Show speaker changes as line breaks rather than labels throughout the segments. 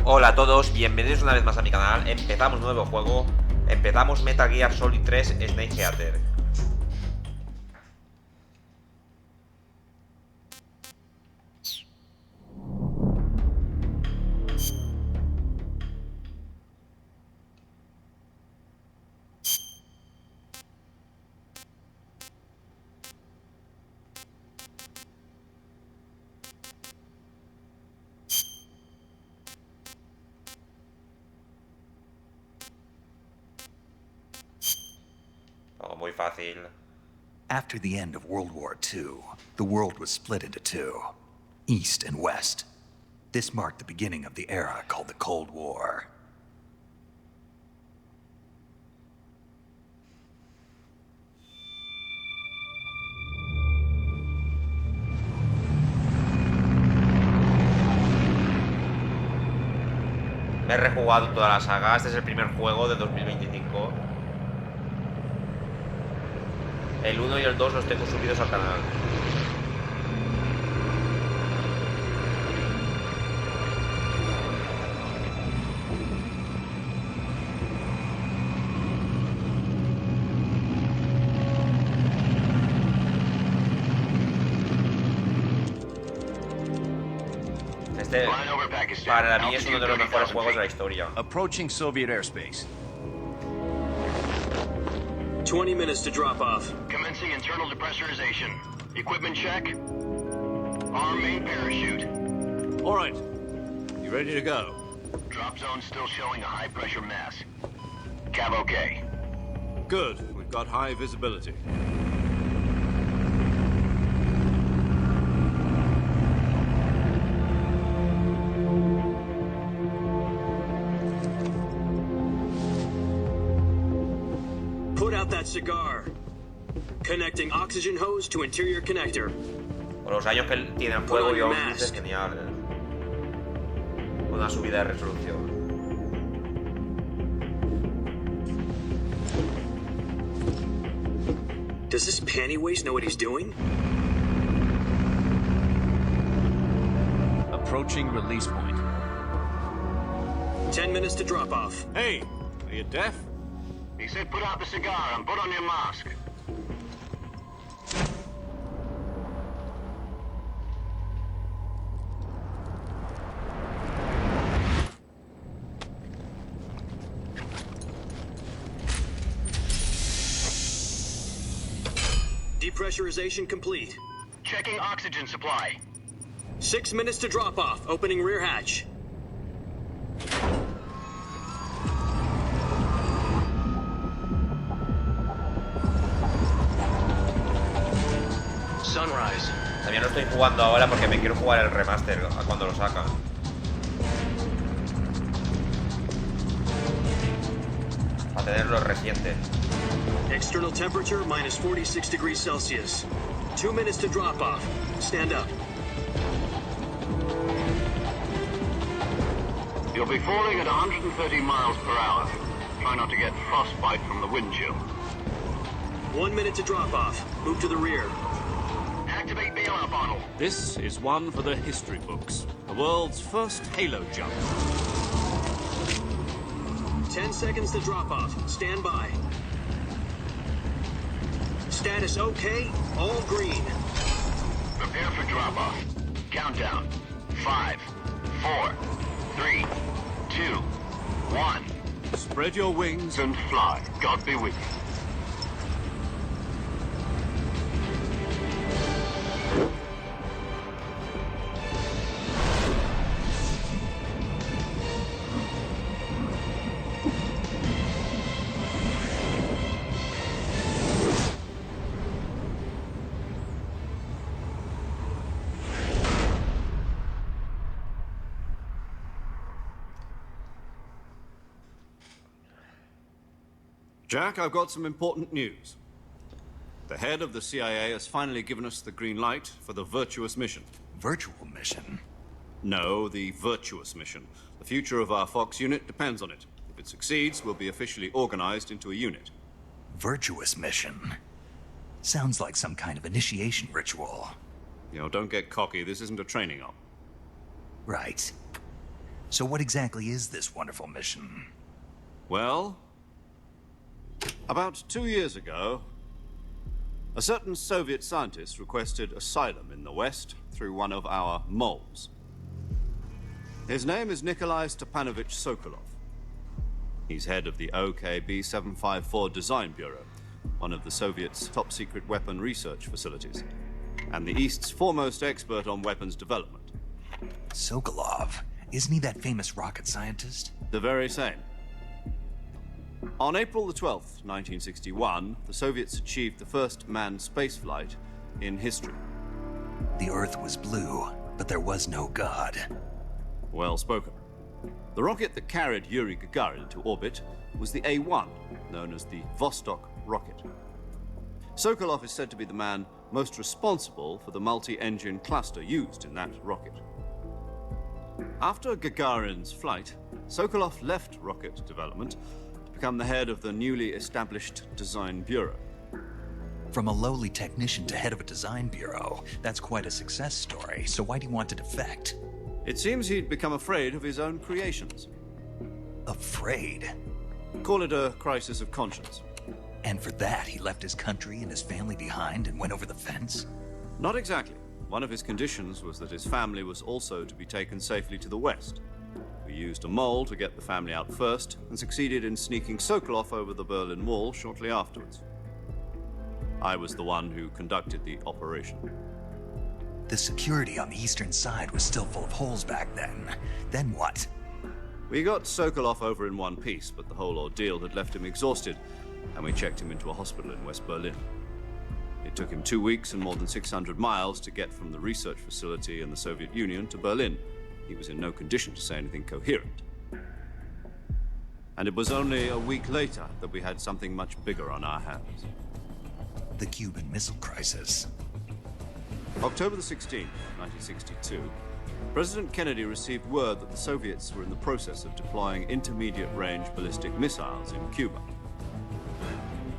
Hola a todos, bienvenidos una vez más a mi canal. Empezamos nuevo juego. Empezamos Metal Gear Solid 3 Snake Eater. Oh, muy fácil.
After the end of World War II, the world was split into two, East and West. This marked the beginning of the era called the Cold War.
Me he rejugado toda la saga. Este es el primer juego de 2025. El 1 y el 2 los tengo subidos al canal. Este, para mí, es uno de los mejores juegos de la historia.
Approaching Soviet airspace.
20 minutes to drop off.
Commencing internal depressurization. Equipment check. Arm main parachute.
All right. You ready to go?
Drop zone still showing a high pressure mass. Cav okay.
Good. We've got high visibility.
Put out that cigar. Connecting oxygen hose to interior connector.
Por los años que tiene el juego y aún es genial. Una subida de resolución.
Does this pantywaist know what he's doing?
Approaching release point.
10 minutes to drop off.
Hey, are you deaf?
He said put out the cigar and put on your mask.
Depressurization complete.
Checking oxygen supply.
6 minutes to drop off. Opening rear hatch.
Sunrise.
También lo estoy jugando ahora porque me quiero jugar el remaster a cuando lo sacan. Para tenerlo reciente.
External temperature minus 46 degrees Celsius. 2 minutes to drop off. Stand up.
You'll be falling at 130 miles per hour. Try not to get frostbite from the wind chill.
1 minute to drop off. Move to the rear.
Activate bailout bottle.
This is one for the history books. The world's first halo jump.
10 seconds to drop off. Stand by. Status okay. All green.
Prepare for drop off. Countdown. 5, 4, 3, 2, 1.
Spread your wings.
And fly. God be with you.
Jack, I've got some important news. The head of the CIA has finally given us the green light for the virtuous mission.
Virtual mission?
No, the virtuous mission. The future of our Fox unit depends on it. If it succeeds, we'll be officially organized into a unit.
Virtuous mission? Sounds like some kind of initiation ritual.
You know, don't get cocky. This isn't a training op.
Right. So what exactly is this wonderful mission?
Well, about 2 years ago, a certain Soviet scientist requested asylum in the West through one of our moles. His name is Nikolai Stepanovich Sokolov. He's head of the OKB 754 Design Bureau, one of the Soviets' top-secret weapon research facilities, and the East's foremost expert on weapons development.
Sokolov? Isn't he that famous rocket scientist?
The very same. On April the 12th, 1961, the Soviets achieved the first manned spaceflight in history.
The Earth was blue, but there was no God.
Well spoken. The rocket that carried Yuri Gagarin into orbit was the A-1, known as the Vostok rocket. Sokolov is said to be the man most responsible for the multi-engine cluster used in that rocket. After Gagarin's flight, Sokolov left rocket development to become the head of the newly established Design Bureau.
From a lowly technician to head of a design bureau, that's quite a success story, so why do you want to defect?
It seems he'd become afraid of his own creations.
Afraid?
Call it a crisis of conscience.
And for that, he left his country and his family behind and went over the fence?
Not exactly. One of his conditions was that his family was also to be taken safely to the West. We used a mole to get the family out first and succeeded in sneaking Sokolov over the Berlin Wall shortly afterwards. I was the one who conducted the operation.
The security on the eastern side was still full of holes back then. Then what?
We got Sokolov over in one piece, but the whole ordeal had left him exhausted, and we checked him into a hospital in West Berlin. It took him 2 weeks and more than 600 miles to get from the research facility in the Soviet Union to Berlin. He was in no condition to say anything coherent. And it was only a week later that we had something much bigger on our hands.
The Cuban Missile Crisis.
October the 16th, 1962, President Kennedy received word that the Soviets were in the process of deploying intermediate-range ballistic missiles in Cuba.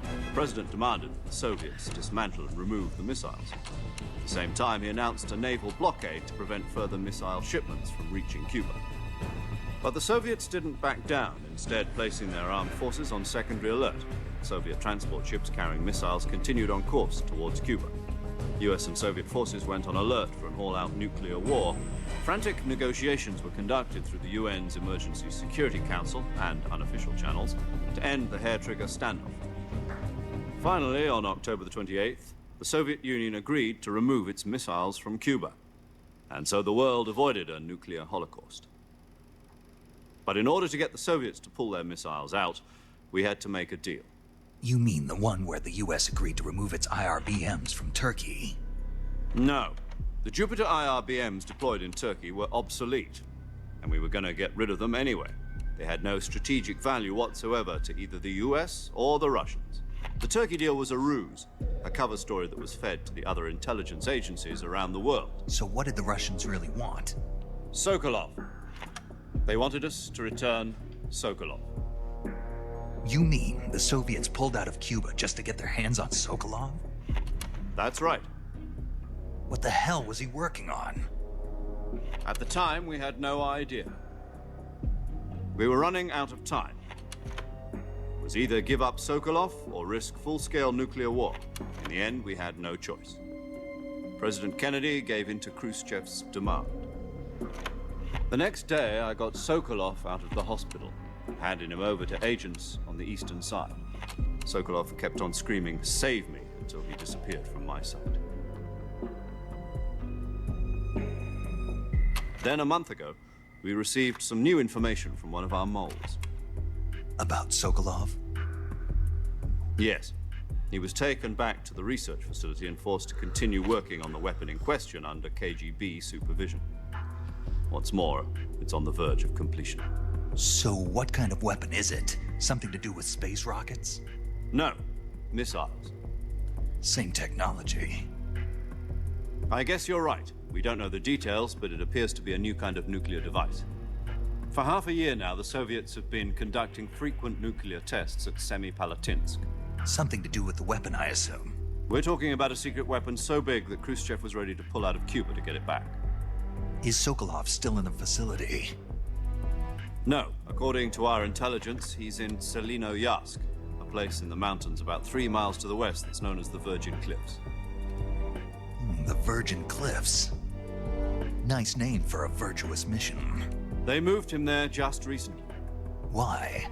The President demanded that the Soviets dismantle and remove the missiles. At the same time, he announced a naval blockade to prevent further missile shipments from reaching Cuba. But the Soviets didn't back down, instead placing their armed forces on secondary alert. Soviet transport ships carrying missiles continued on course towards Cuba. US and Soviet forces went on alert for an all-out nuclear war. Frantic negotiations were conducted through the UN's Emergency Security Council and unofficial channels to end the hair-trigger standoff. Finally, on October the 28th, the Soviet Union agreed to remove its missiles from Cuba. And so the world avoided a nuclear holocaust. But in order to get the Soviets to pull their missiles out, we had to make a deal.
You mean the one where the US agreed to remove its IRBMs from Turkey?
No. The Jupiter IRBMs deployed in Turkey were obsolete, and we were going to get rid of them anyway. They had no strategic value whatsoever to either the US or the Russians. The Turkey deal was a ruse, a cover story that was fed to the other intelligence agencies around the world.
So what did the Russians really want?
Sokolov. They wanted us to return Sokolov.
You mean the Soviets pulled out of Cuba just to get their hands on Sokolov?
That's right.
What the hell was he working on?
At the time, we had no idea. We were running out of time. It was either give up Sokolov or risk full-scale nuclear war. In the end, we had no choice. President Kennedy gave in to Khrushchev's demand. The next day, I got Sokolov out of the hospital, handing him over to agents on the eastern side. Sokolov kept on screaming, "Save me," until he disappeared from my sight. Then a month ago, we received some new information from one of our moles.
About Sokolov?
Yes. He was taken back to the research facility and forced to continue working on the weapon in question under KGB supervision. What's more, it's on the verge of completion.
So what kind of weapon is it? Something to do with space rockets?
No, missiles.
Same technology.
I guess you're right. We don't know the details, but it appears to be a new kind of nuclear device. For half a year now, the Soviets have been conducting frequent nuclear tests at Semipalatinsk.
Something to do with the weapon, I assume.
We're talking about a secret weapon so big that Khrushchev was ready to pull out of Cuba to get it back.
Is Sokolov still in the facility?
No. According to our intelligence, he's in Selino-Yask, a place in the mountains about 3 miles to the west that's known as the Virgin Cliffs.
The Virgin Cliffs. Nice name for a virtuous mission.
They moved him there just recently.
Why?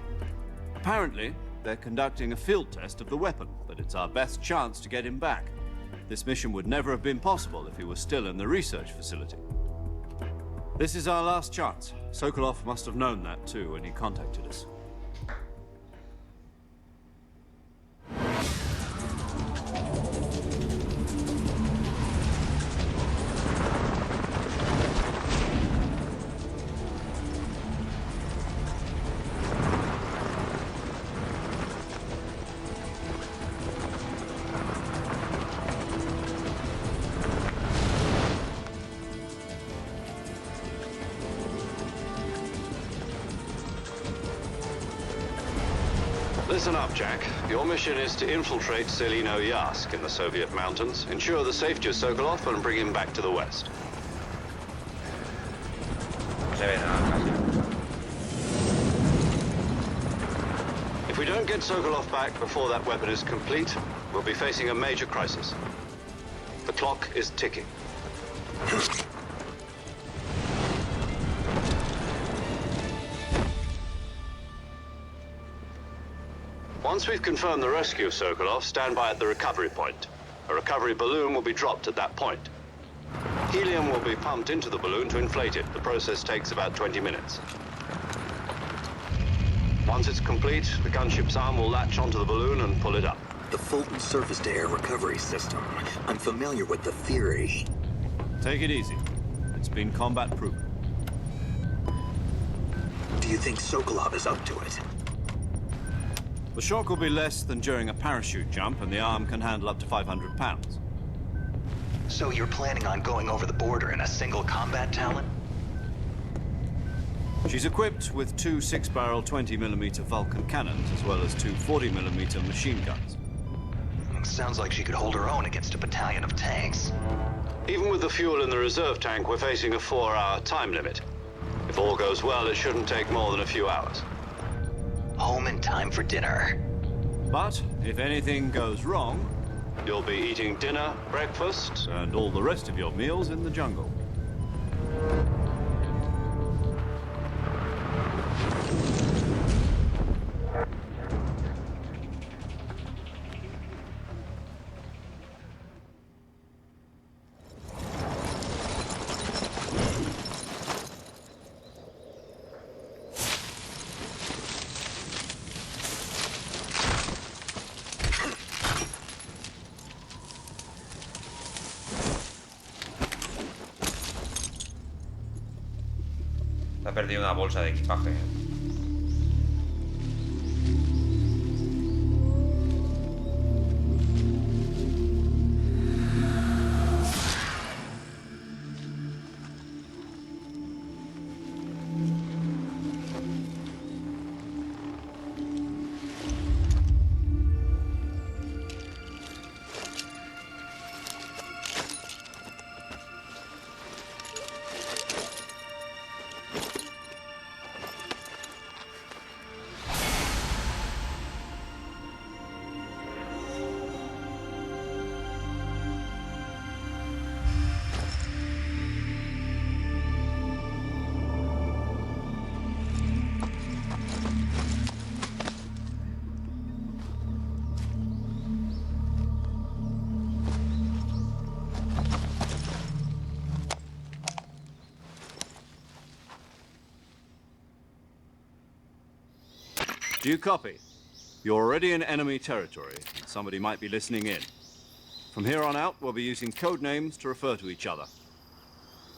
Apparently, they're conducting a field test of the weapon, but it's our best chance to get him back. This mission would never have been possible if he was still in the research facility. This is our last chance. Sokolov must have known that too when he contacted us.
Listen up, Jack. Your mission is to infiltrate Selino-Yask in the Soviet mountains, ensure the safety of Sokolov, and bring him back to the west.
No se ve nada casi.
If we don't get Sokolov back before that weapon is complete, we'll be facing a major crisis. The clock is ticking. Once we've confirmed the rescue of Sokolov, stand by at the recovery point. A recovery balloon will be dropped at that point. Helium will be pumped into the balloon to inflate it. The process takes about 20 minutes. Once it's complete, the gunship's arm will latch onto the balloon and pull it up.
The Fulton surface-to-air recovery system. I'm familiar with the theory.
Take it easy. It's been combat-proven.
Do you think Sokolov is up to it?
The shock will be less than during a parachute jump, and the arm can handle up to 500 pounds.
So you're planning on going over the border in a single combat Talon?
She's equipped with 2 6-barrel 20mm Vulcan cannons, as well as 2 40mm machine guns.
Sounds like she could hold her own against a battalion of tanks.
Even with the fuel in the reserve tank, we're facing a 4-hour time limit. If all goes well, it shouldn't take more than a few hours.
Home in time for dinner.
But if anything goes wrong,
You'll be eating dinner, breakfast,
and all the rest of your meals in the jungle.
Se ha perdido una bolsa de equipaje.
Do you copy? You're already in enemy territory. Somebody might be listening in. From here on out, we'll be using code names to refer to each other.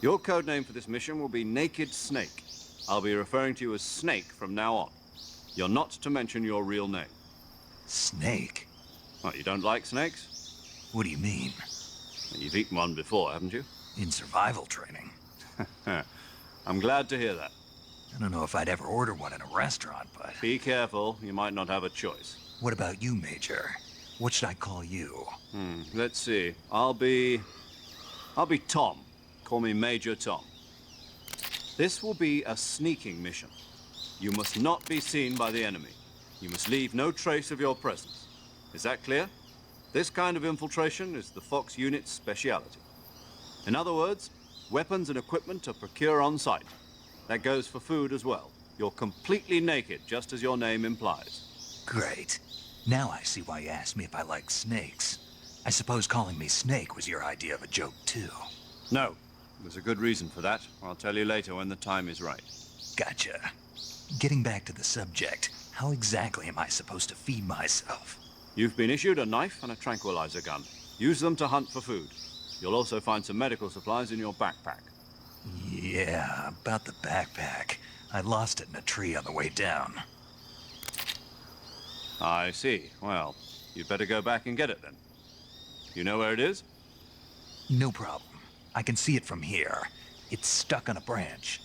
Your code name for this mission will be Naked Snake. I'll be referring to you as Snake from now on. You're not to mention your real name.
Snake?
What, you don't like snakes?
What do you mean?
You've eaten one before, haven't you?
In survival training.
I'm glad to hear that.
I don't know if I'd ever order one in a restaurant, but...
Be careful, you might not have a choice.
What about you, Major? What should I call you?
Let's see. I'll be Tom. Call me Major Tom. This will be a sneaking mission. You must not be seen by the enemy. You must leave no trace of your presence. Is that clear? This kind of infiltration is the Fox unit's speciality. In other words, weapons and equipment are procured on site. That goes for food as well. You're completely naked, just as your name implies.
Great. Now I see why you asked me if I like snakes. I suppose calling me Snake was your idea of a joke, too.
No, there's a good reason for that. I'll tell you later when the time is right.
Gotcha. Getting back to the subject, how exactly am I supposed to feed myself?
You've been issued a knife and a tranquilizer gun. Use them to hunt for food. You'll also find some medical supplies in your backpack.
Yeah, about the backpack. I lost it in a tree on the way down.
I see. Well, you'd better go back and get it then. You know where it is?
No problem. I can see it from here. It's stuck on a branch.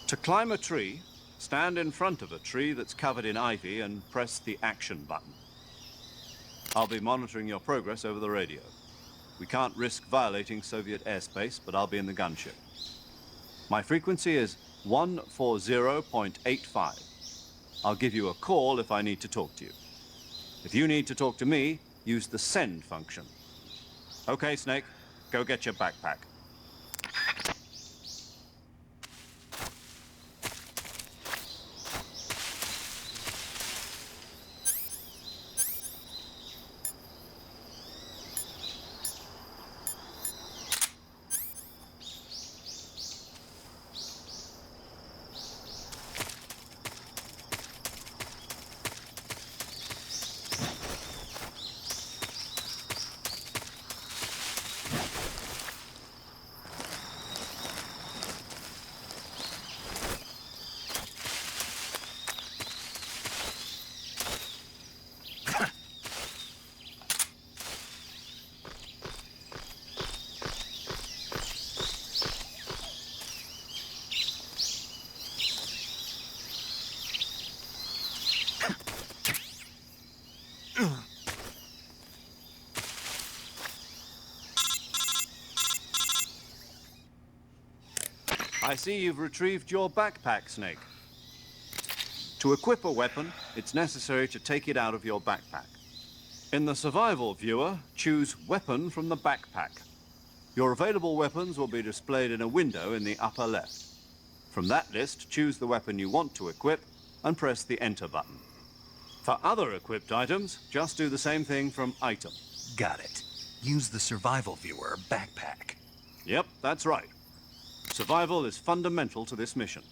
To climb a tree, stand in front of a tree that's covered in ivy and press the action button. I'll be monitoring your progress over the radio. We can't risk violating Soviet airspace, but I'll be in the gunship. My frequency is 140.85. I'll give you a call if I need to talk to you. If you need to talk to me, use the send function. Okay, Snake, go get your backpack. I see you've retrieved your backpack, Snake. To equip a weapon, it's necessary to take it out of your backpack. In the survival viewer, choose Weapon from the backpack. Your available weapons will be displayed in a window in the upper left. From that list, choose the weapon you want to equip and press the Enter button. For other equipped items, just do the same thing from Item.
Got it. Use the survival viewer backpack.
Yep, that's right. Survival is fundamental to this mission.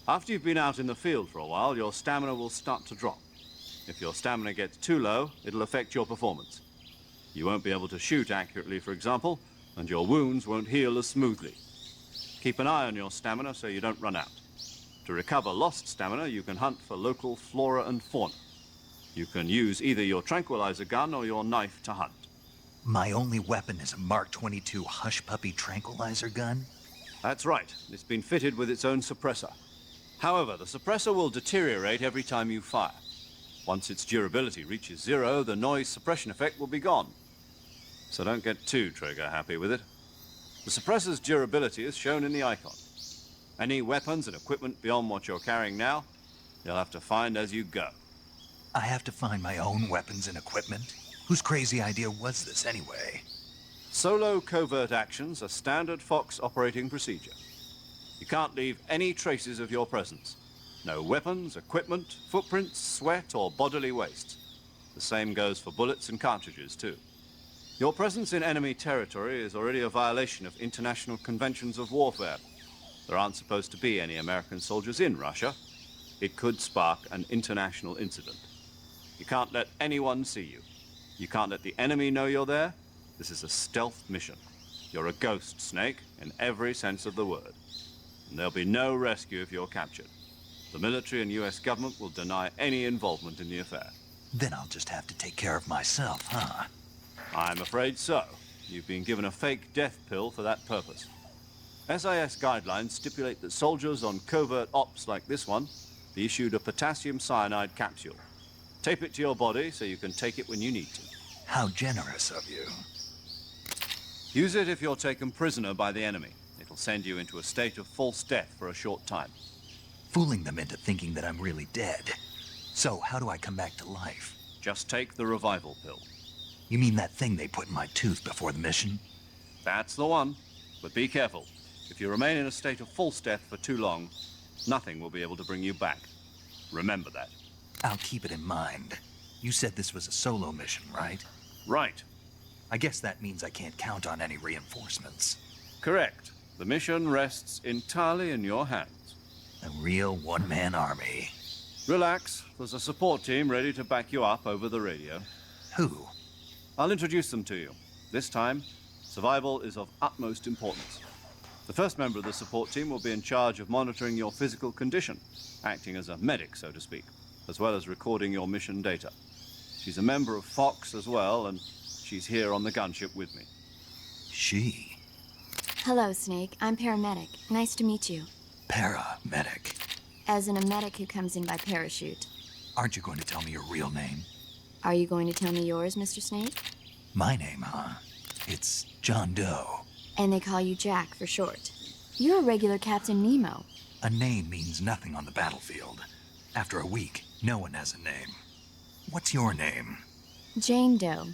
After you've been out in the field for a while, your stamina will start to drop. If your stamina gets too low, it'll affect your performance. You won't be able to shoot accurately, for example, and your wounds won't heal as smoothly. Keep an eye on your stamina so you don't run out. To recover lost stamina, you can hunt for local flora and fauna. You can use either your tranquilizer gun or your knife to hunt.
My only weapon is a Mark 22 Hush Puppy tranquilizer gun?
That's right. It's been fitted with its own suppressor. However, the suppressor will deteriorate every time you fire. Once its durability reaches 0, the noise suppression effect will be gone. So don't get too trigger happy with it. The suppressor's durability is shown in the icon. Any weapons and equipment beyond what you're carrying now, you'll have to find as you go.
I have to find my own weapons and equipment? Whose crazy idea was this anyway?
Solo covert actions are standard Fox operating procedure. You can't leave any traces of your presence. No weapons, equipment, footprints, sweat, or bodily waste. The same goes for bullets and cartridges, too. Your presence in enemy territory is already a violation of international conventions of warfare. There aren't supposed to be any American soldiers in Russia. It could spark an international incident. You can't let anyone see you. You can't let the enemy know you're there. This is a stealth mission. You're a ghost, Snake, in every sense of the word. And there'll be no rescue if you're captured. The military and US government will deny any involvement in the affair.
Then I'll just have to take care of myself, huh?
I'm afraid so. You've been given a fake death pill for that purpose. SIS guidelines stipulate that soldiers on covert ops like this one be issued a potassium cyanide capsule. Tape it to your body so you can take it when you need to.
How generous of you.
Use it if you're taken prisoner by the enemy. It That'll send you into a state of false death for a short time.
Fooling them into thinking that I'm really dead. So, how do I come back to life?
Just take the revival pill.
You mean that thing they put in my tooth before the mission?
That's the one. But be careful. If you remain in a state of false death for too long, nothing will be able to bring you back. Remember that.
I'll keep it in mind. You said this was a solo mission, right?
Right.
I guess that means I can't count on any reinforcements.
Correct. The mission rests entirely in your hands.
A real one-man army.
Relax. There's a support team ready to back you up over the radio.
Who?
I'll introduce them to you. This time, survival is of utmost importance. The first member of the support team will be in charge of monitoring your physical condition, acting as a medic, so to speak, as well as recording your mission data. She's a member of Fox as well, and she's here on the gunship with me.
She?
Hello, Snake. I'm paramedic. Nice to meet you.
Paramedic.
As in a medic who comes in by parachute.
Aren't you going to tell me your real name?
Are you going to tell me yours, Mr. Snake?
My name, huh? It's John Doe.
And they call you Jack for short. You're a regular Captain Nemo.
A name means nothing on the battlefield. After a week, no one has a name. What's your name?
Jane Doe.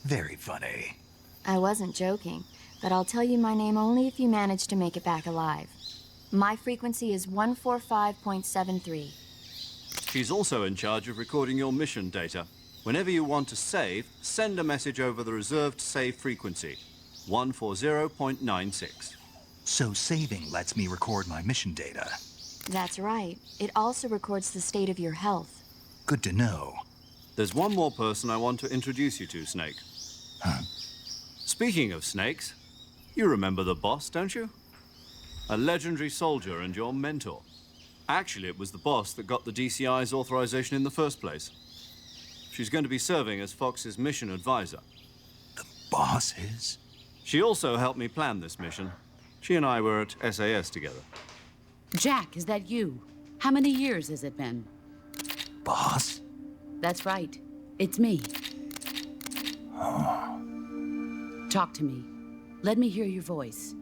Very funny.
I wasn't joking, but I'll tell you my name only if you manage to make it back alive. My frequency is 145.73.
She's also in charge of recording your mission data. Whenever you want to save, send a message over the reserved save frequency, 140.96.
So saving lets me record my mission data.
That's right. It also records the state of your health.
Good to know.
There's one more person I want to introduce you to, Snake.
Huh?
Speaking of snakes, you remember the boss, don't you? A legendary soldier and your mentor. Actually, it was the boss that got the DCI's authorization in the first place. She's going to be serving as Fox's mission advisor.
The boss is?
She also helped me plan this mission. She and I were at SAS together.
Jack, is that you? How many years has it been?
Boss?
That's right. It's me.
Oh.
Talk to me. Let me hear your voice.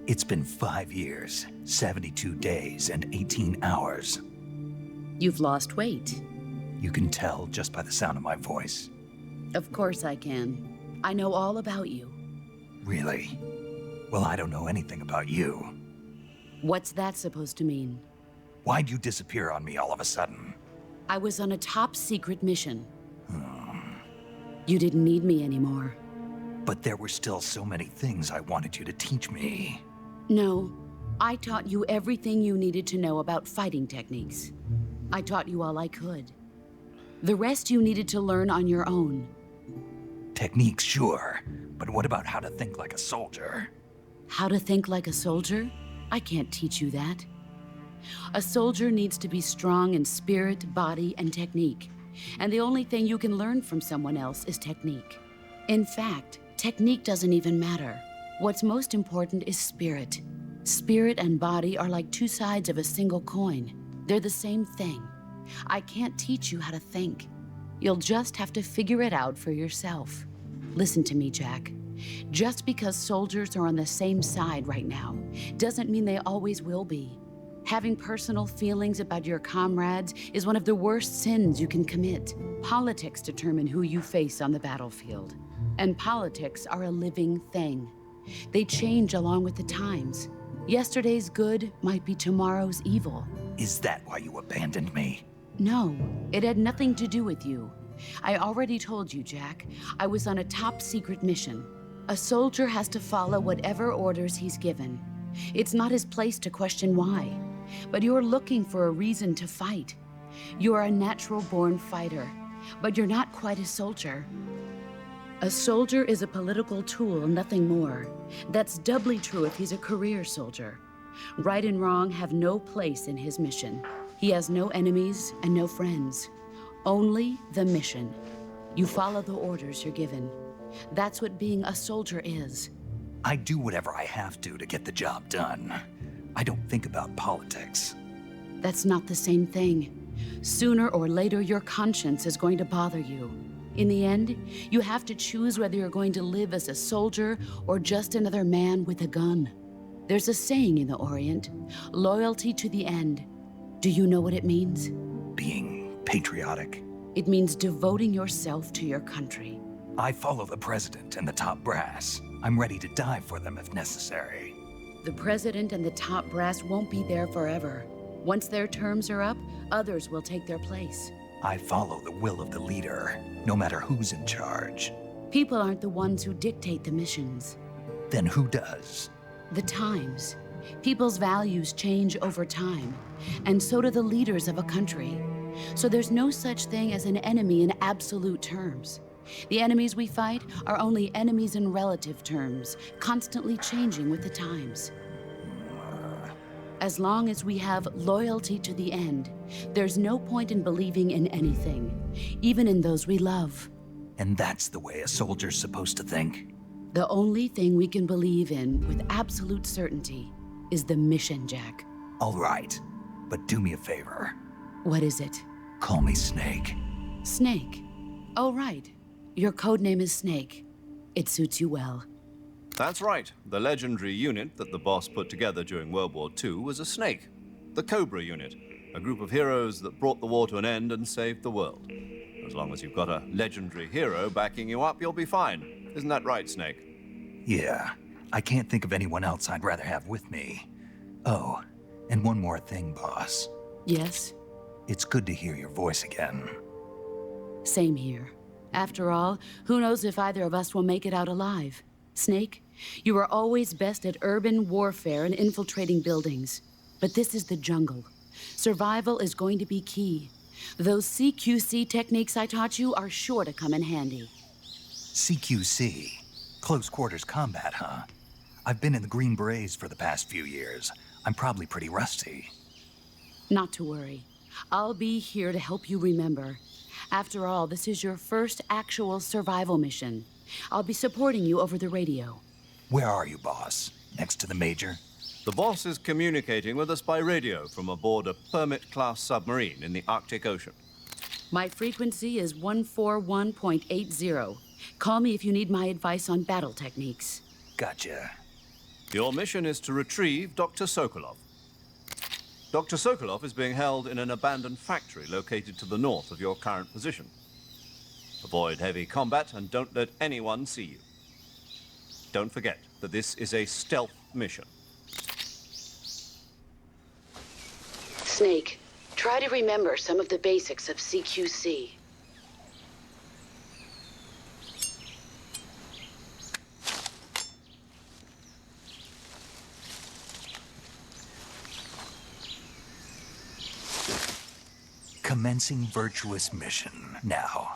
It's been 5 years, 72 days, and 18 hours.
You've lost weight.
You can tell just by the sound of my voice.
Of course I can. I know all about you.
Really? Well, I don't know anything about you.
What's that supposed to mean?
Why'd you disappear on me all of a sudden?
I was on a top-secret mission. You didn't need me anymore.
But there were still so many things I wanted you to teach me.
No, I taught you everything you needed to know about fighting techniques. I taught you all I could. The rest you needed to learn on your own.
Techniques, sure. But what about how to think like a soldier?
How to think like a soldier? I can't teach you that. A soldier needs to be strong in spirit, body, and technique. And the only thing you can learn from someone else is technique. In fact, technique doesn't even matter. What's most important is spirit. Spirit and body are like two sides of a single coin. They're the same thing. I can't teach you how to think. You'll just have to figure it out for yourself. Listen to me, Jack. Just because soldiers are on the same side right now doesn't mean they always will be. Having personal feelings about your comrades is one of the worst sins you can commit. Politics determine who you face on the battlefield. And politics are a living thing. They change along with the times. Yesterday's good might be tomorrow's evil.
Is that why you abandoned me?
No, it had nothing to do with you. I already told you, Jack. I was on a top-secret mission. A soldier has to follow whatever orders he's given. It's not his place to question why. But you're looking for a reason to fight. You're a natural-born fighter, but you're not quite a soldier. A soldier is a political tool, nothing more. That's doubly true if he's a career soldier. Right and wrong have no place in his mission. He has no enemies and no friends. Only the mission. You follow the orders you're given. That's what being a soldier is.
I do whatever I have to get the job done. I don't think about politics.
That's not the same thing. Sooner or later, your conscience is going to bother you. In the end, you have to choose whether you're going to live as a soldier or just another man with a gun. There's a saying in the Orient, loyalty to the end. Do you know what it means?
Being patriotic.
It means devoting yourself to your country.
I follow the president and the top brass. I'm ready to die for them if necessary.
The president and the top brass won't be there forever. Once their terms are up, others will take their place.
I follow the will of the leader, no matter who's in charge.
People aren't the ones who dictate the missions.
Then who does?
The times. People's values change over time, and so do the leaders of a country. So there's no such thing as an enemy in absolute terms. The enemies we fight are only enemies in relative terms, constantly changing with the times. As long as we have loyalty to the end, there's no point in believing in anything, even in those we love.
And that's the way a soldier's supposed to think?
The only thing we can believe in with absolute certainty is the mission, Jack.
All right, but do me a favor.
What is it?
Call me Snake.
Snake? Oh, right. Your code name is Snake. It suits you well.
That's right. The legendary unit that the boss put together during World War II was a snake. The Cobra unit, a group of heroes that brought the war to an end and saved the world. As long as you've got a legendary hero backing you up, you'll be fine. Isn't that right, Snake?
Yeah, I can't think of anyone else I'd rather have with me. Oh, and one more thing, boss.
Yes?
It's good to hear your voice again.
Same here. After all, who knows if either of us will make it out alive? Snake, you are always best at urban warfare and infiltrating buildings. But this is the jungle. Survival is going to be key. Those CQC techniques I taught you are sure to come in handy.
CQC? Close quarters combat, huh? I've been in the Green Berets for the past few years. I'm probably pretty rusty.
Not to worry. I'll be here to help you remember. After all, this is your first actual survival mission. I'll be supporting you over the radio.
Where are you, boss? Next to the Major?
The boss is communicating with us by radio from aboard a Permit-class submarine in the Arctic Ocean.
My frequency is 141.80. Call me if you need my advice on battle techniques.
Gotcha.
Your mission is to retrieve Dr. Sokolov. Dr. Sokolov is being held in an abandoned factory located to the north of your current position. Avoid heavy combat and don't let anyone see you. Don't forget that this is a stealth mission.
Snake, try to remember some of the basics of CQC.
Commencing virtuous mission now.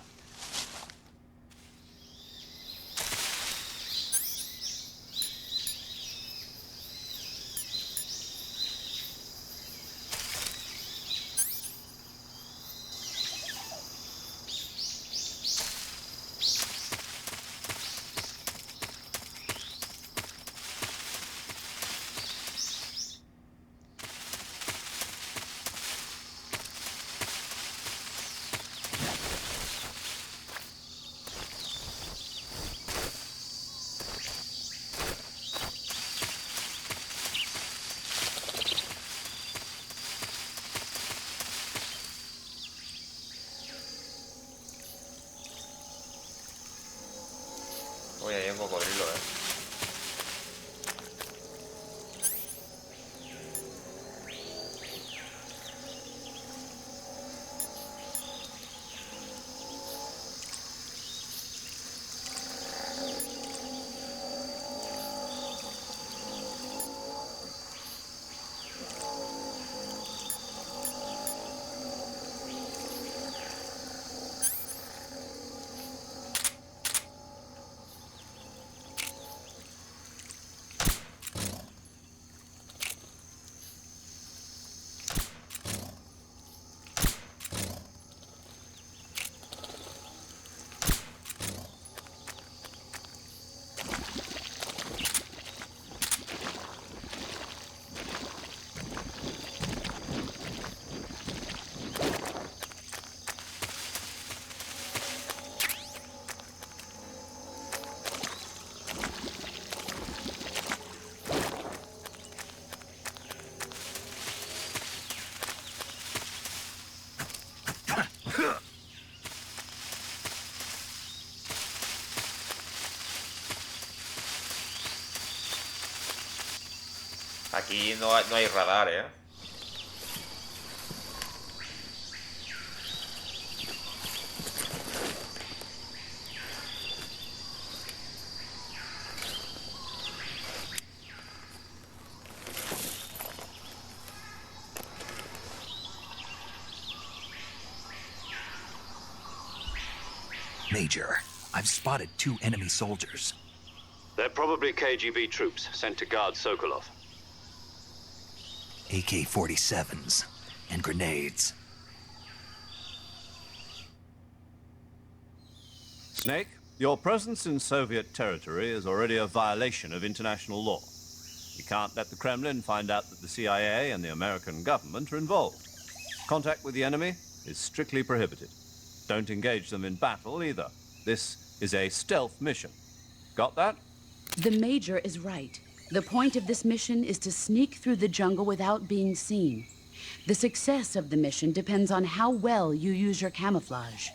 Aquí no hay radar, ¿eh?
Major, I've spotted 2 enemy soldiers.
They're probably KGB troops sent to guard Sokolov.
AK-47s and grenades.
Snake, your presence in Soviet territory is already a violation of international law. You can't let the Kremlin find out that the CIA and the American government are involved. Contact with the enemy is strictly prohibited. Don't engage them in battle either. This is a stealth mission. Got that?
The Major is right. The point of this mission is to sneak through the jungle without being seen. The success of the mission depends on how well you use your camouflage.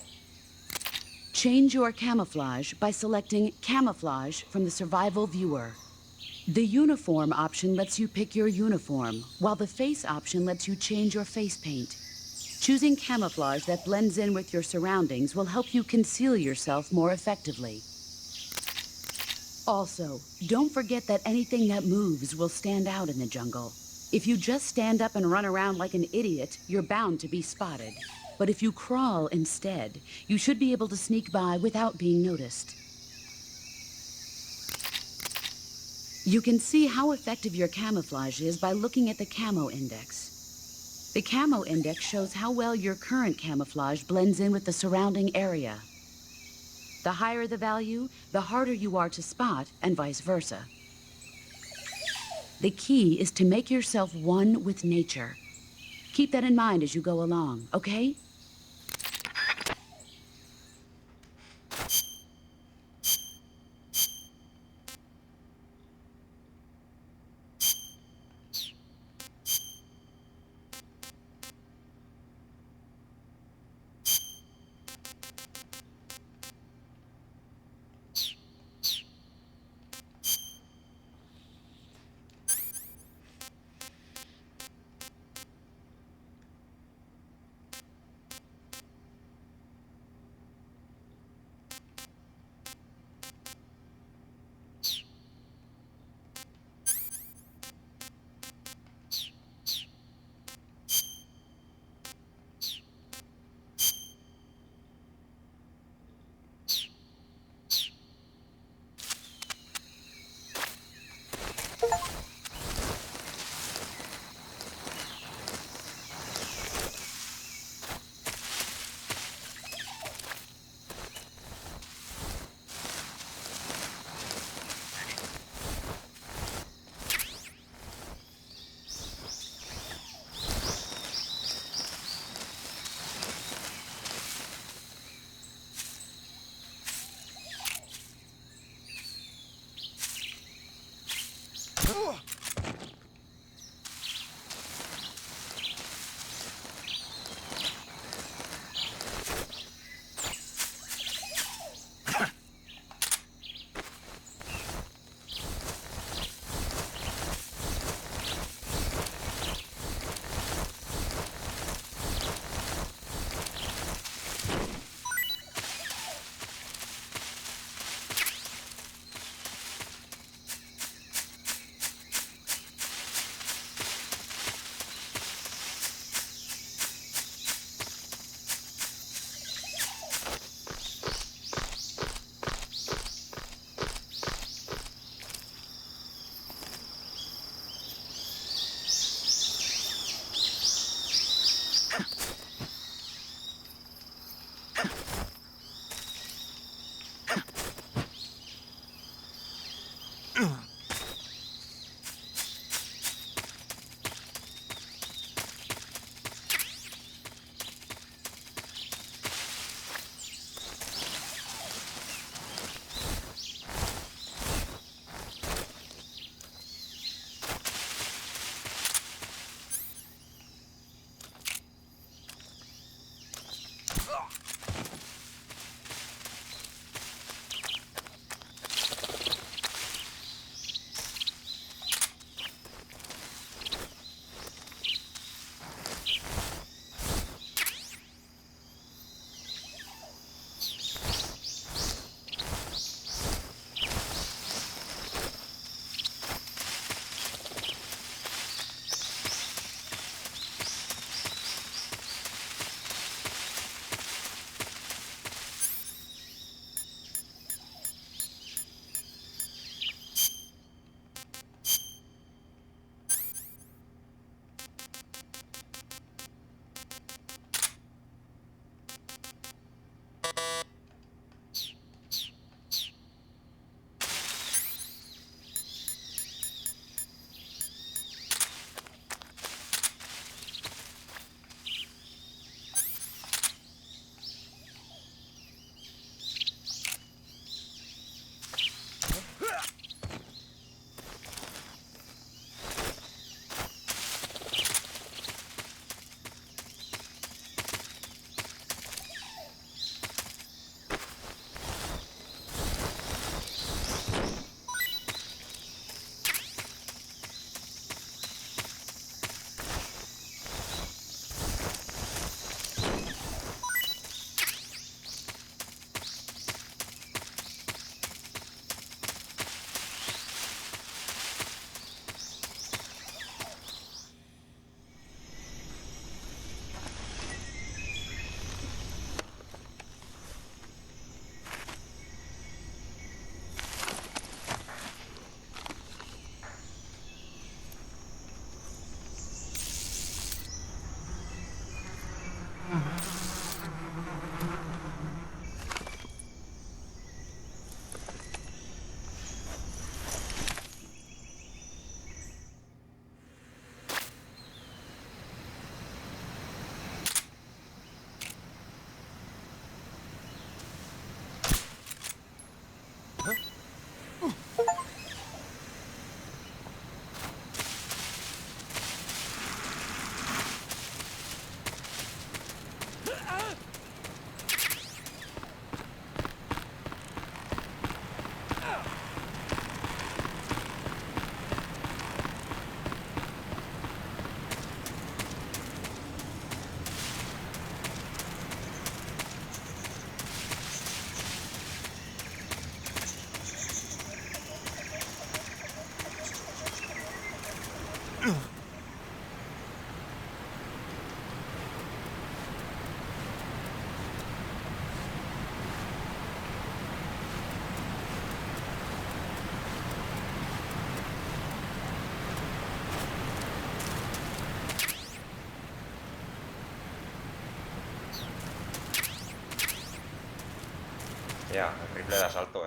Change your camouflage by selecting Camouflage from the Survival Viewer. The Uniform option lets you pick your uniform, while the Face option lets you change your face paint. Choosing camouflage that blends in with your surroundings will help you conceal yourself more effectively. Also, don't forget that anything that moves will stand out in the jungle. If you just stand up and run around like an idiot, you're bound to be spotted. But if you crawl instead, you should be able to sneak by without being noticed. You can see how effective your camouflage is by looking at the camo index. The camo index shows how well your current camouflage blends in with the surrounding area. The higher the value, the harder you are to spot, and vice versa. The key is to make yourself one with nature. Keep that in mind as you go along, okay?
Ya, el rifle de asalto,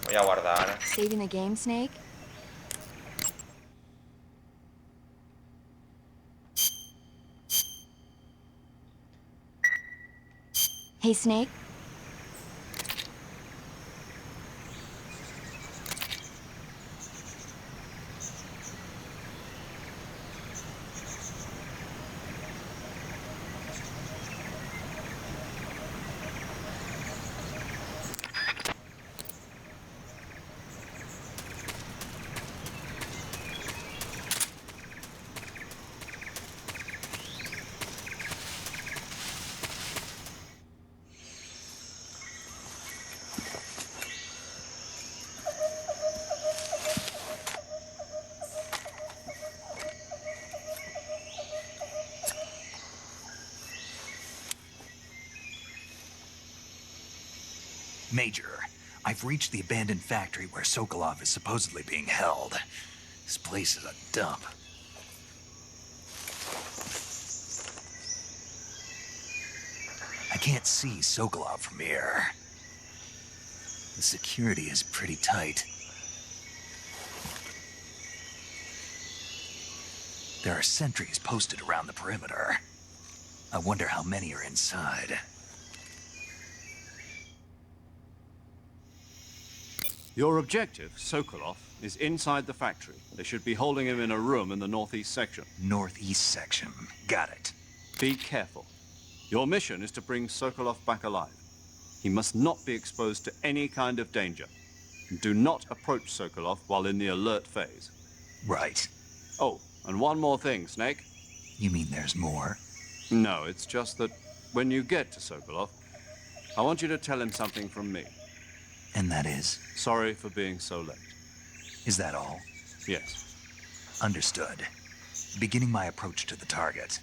Voy a guardar.
Saving the game, Snake? Hey, Snake?
Major, I've reached the abandoned factory where Sokolov is supposedly being held. This place is a dump. I can't see Sokolov from here. The security is pretty tight. There are sentries posted around the perimeter. I wonder how many are inside.
Your objective, Sokolov, is inside the factory. They should be holding him in a room in the northeast section.
Northeast section. Got it.
Be careful. Your mission is to bring Sokolov back alive. He must not be exposed to any kind of danger. And do not approach Sokolov while in the alert phase.
Right.
Oh, and one more thing, Snake.
You mean there's more?
No, it's just that when you get to Sokolov, I want you to tell him something from me.
And that is?
Sorry for being so late.
Is that all?
Yes.
Understood. Beginning my approach to the target.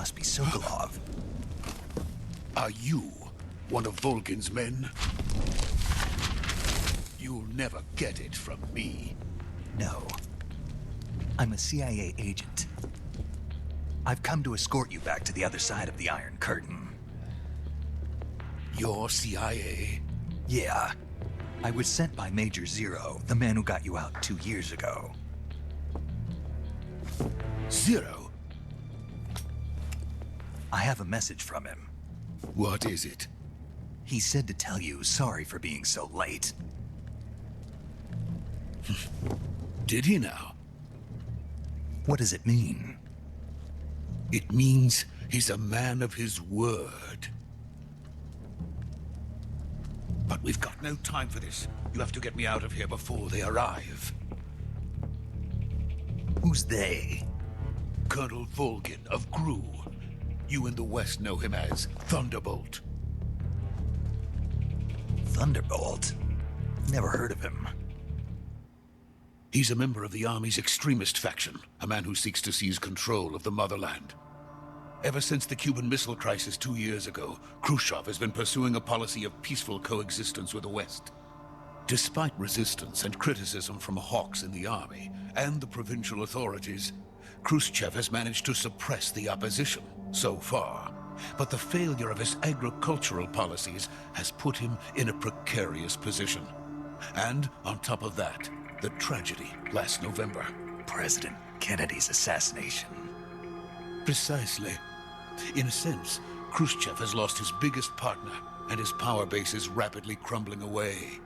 must be Sokolov.
Are you one of Volgin's men? You'll never get it from me.
No. I'm a CIA agent. I've come to escort you back to the other side of the Iron Curtain.
You're CIA?
Yeah. I was sent by Major Zero, the man who got you out 2 years ago.
Zero?
I have a message from him.
What is it?
He said to tell you sorry for being so late.
Did he now?
What does it mean?
It means he's a man of his word. But we've got no time for this. You have to get me out of here before they arrive.
Who's they?
Colonel Volgin of Gru. You in the West know him as Thunderbolt.
Thunderbolt? Never heard of him.
He's a member of the Army's extremist faction, a man who seeks to seize control of the motherland. Ever since the Cuban Missile Crisis 2 years ago, Khrushchev has been pursuing a policy of peaceful coexistence with the West. Despite resistance and criticism from hawks in the army and the provincial authorities, Khrushchev has managed to suppress the opposition so far. But the failure of his agricultural policies has put him in a precarious position. And on top of that, the tragedy last November.
President Kennedy's assassination.
Precisely. In a sense, Khrushchev has lost his biggest partner, and his power base is rapidly crumbling away.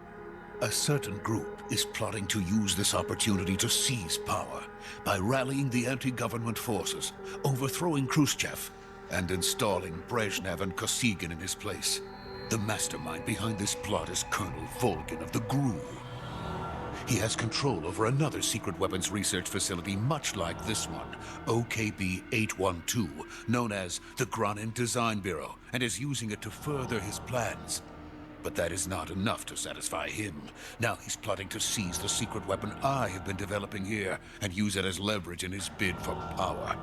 A certain group is plotting to use this opportunity to seize power by rallying the anti-government forces, overthrowing Khrushchev, and installing Brezhnev and Kosygin in his place. The mastermind behind this plot is Colonel Volgin of the GRU. He has control over another secret weapons research facility much like this one, OKB-812, known as the Granin Design Bureau, and is using it to further his plans. But that is not enough to satisfy him. Now he's plotting to seize the secret weapon I have been developing here and use it as leverage in his bid for power.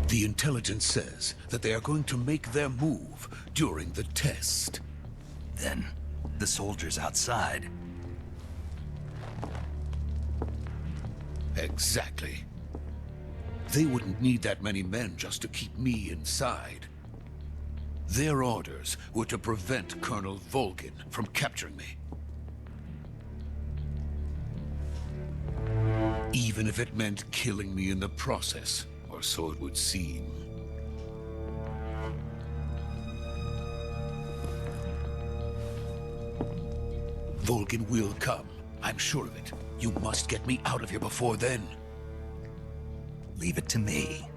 The intelligence says that they are going to make their move during the test.
Then, the soldiers outside.
Exactly. They wouldn't need that many men just to keep me inside. Their orders were to prevent Colonel Volgin from capturing me. Even if it meant killing me in the process. Or so it would seem. Volgin will come. I'm sure of it. You must get me out of here before then.
Leave it to me.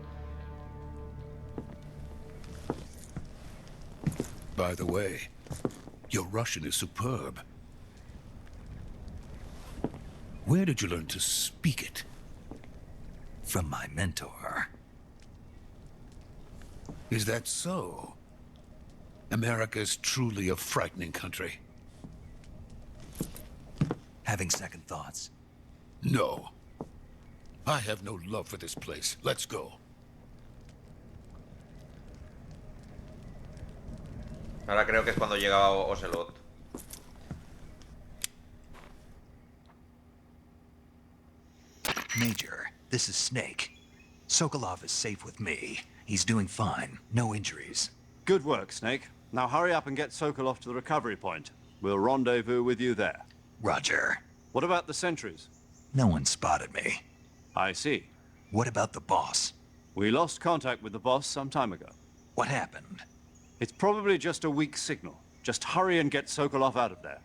By the way, your Russian is superb. Where did you learn to speak it?
From my mentor.
Is that so? America is truly a frightening country.
Having second thoughts?
No. I have no love for this place. Let's go.
Ahora creo que es cuando llega Ocelot.
Major, this is Snake. Sokolov is safe with me. He's doing fine. No injuries.
Good work, Snake. Now hurry up and get Sokolov to the recovery point. We'll rendezvous with you there.
Roger.
What about the sentries?
No one spotted me.
I see.
What about the boss?
We lost contact with the boss some time ago.
What happened?
It's probably just a weak signal. Just hurry and get Sokolov out of there.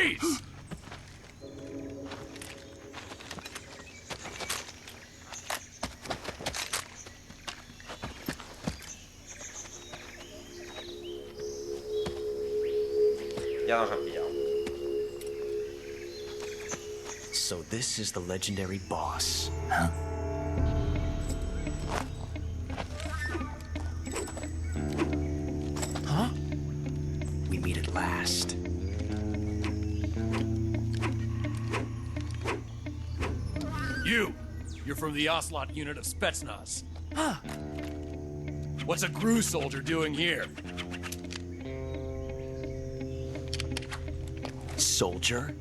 Freeze!
Ya nos han pillado.
So this is the legendary boss.
Huh?
Huh? We meet at last.
You're from the Ocelot unit of Spetsnaz. Huh. What's a GRU soldier doing here?
Soldier?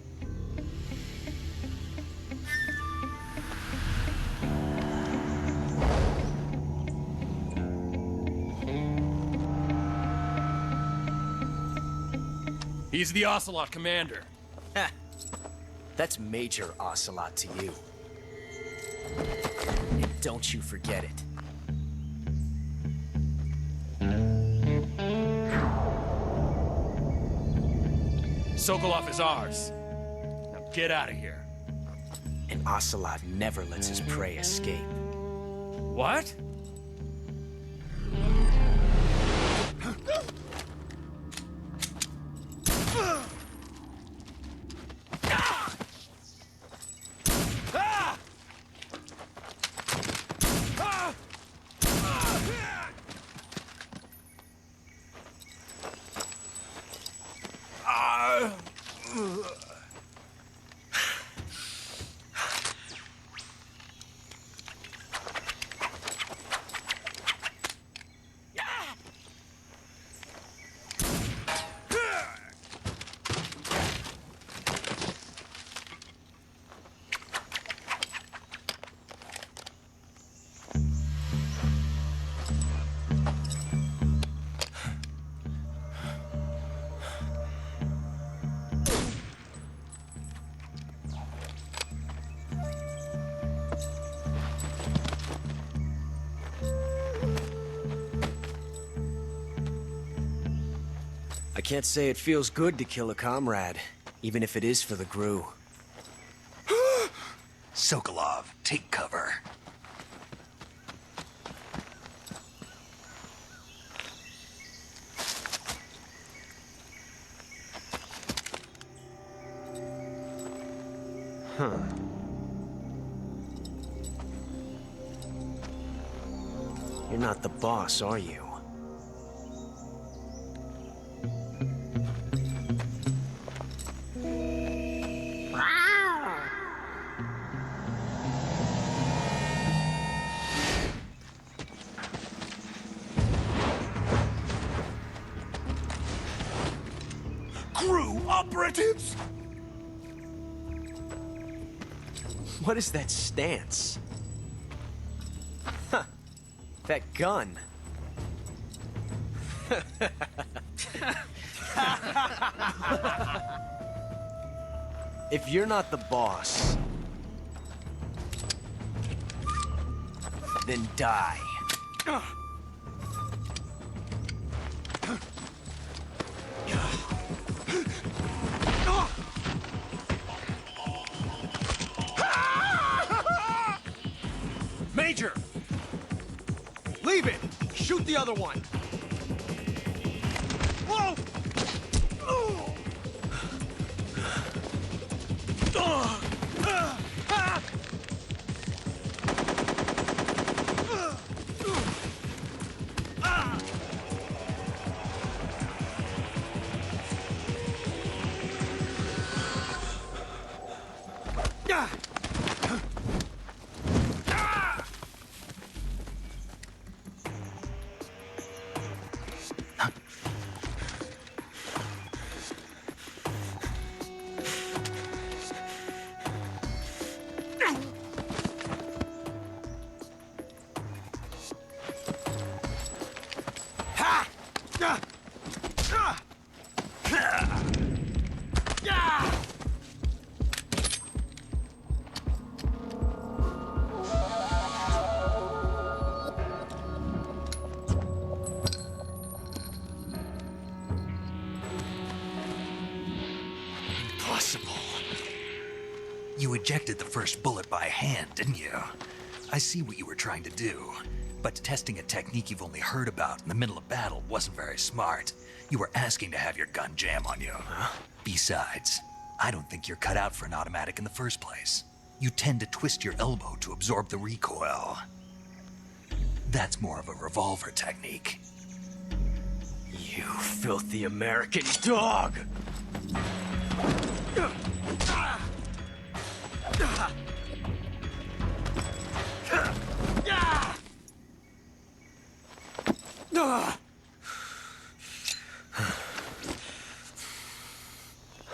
He's the Ocelot commander.
Ha! That's Major Ocelot to you. And don't you forget it.
Sokolov is ours. Now get out of here.
And Ocelot never lets his prey escape.
What?
I can't say it feels good to kill a comrade, even if it is for the GRU.
Sokolov, take cover.
Huh. You're not the boss, are you?
GRU operatives!
What is that stance? Huh. That gun. If you're not the boss, then die.
Major! Leave it! Shoot the other one! Whoa! impossible.
You ejected the first bullet by hand, didn't you? I see what you were trying to do. But testing a technique you've only heard about in the middle of battle wasn't very smart. You were asking to have your gun jam on you. Huh? Besides, I don't think you're cut out for an automatic in the first place. You tend to twist your elbow to absorb the recoil. That's more of a revolver technique.
You filthy American dog!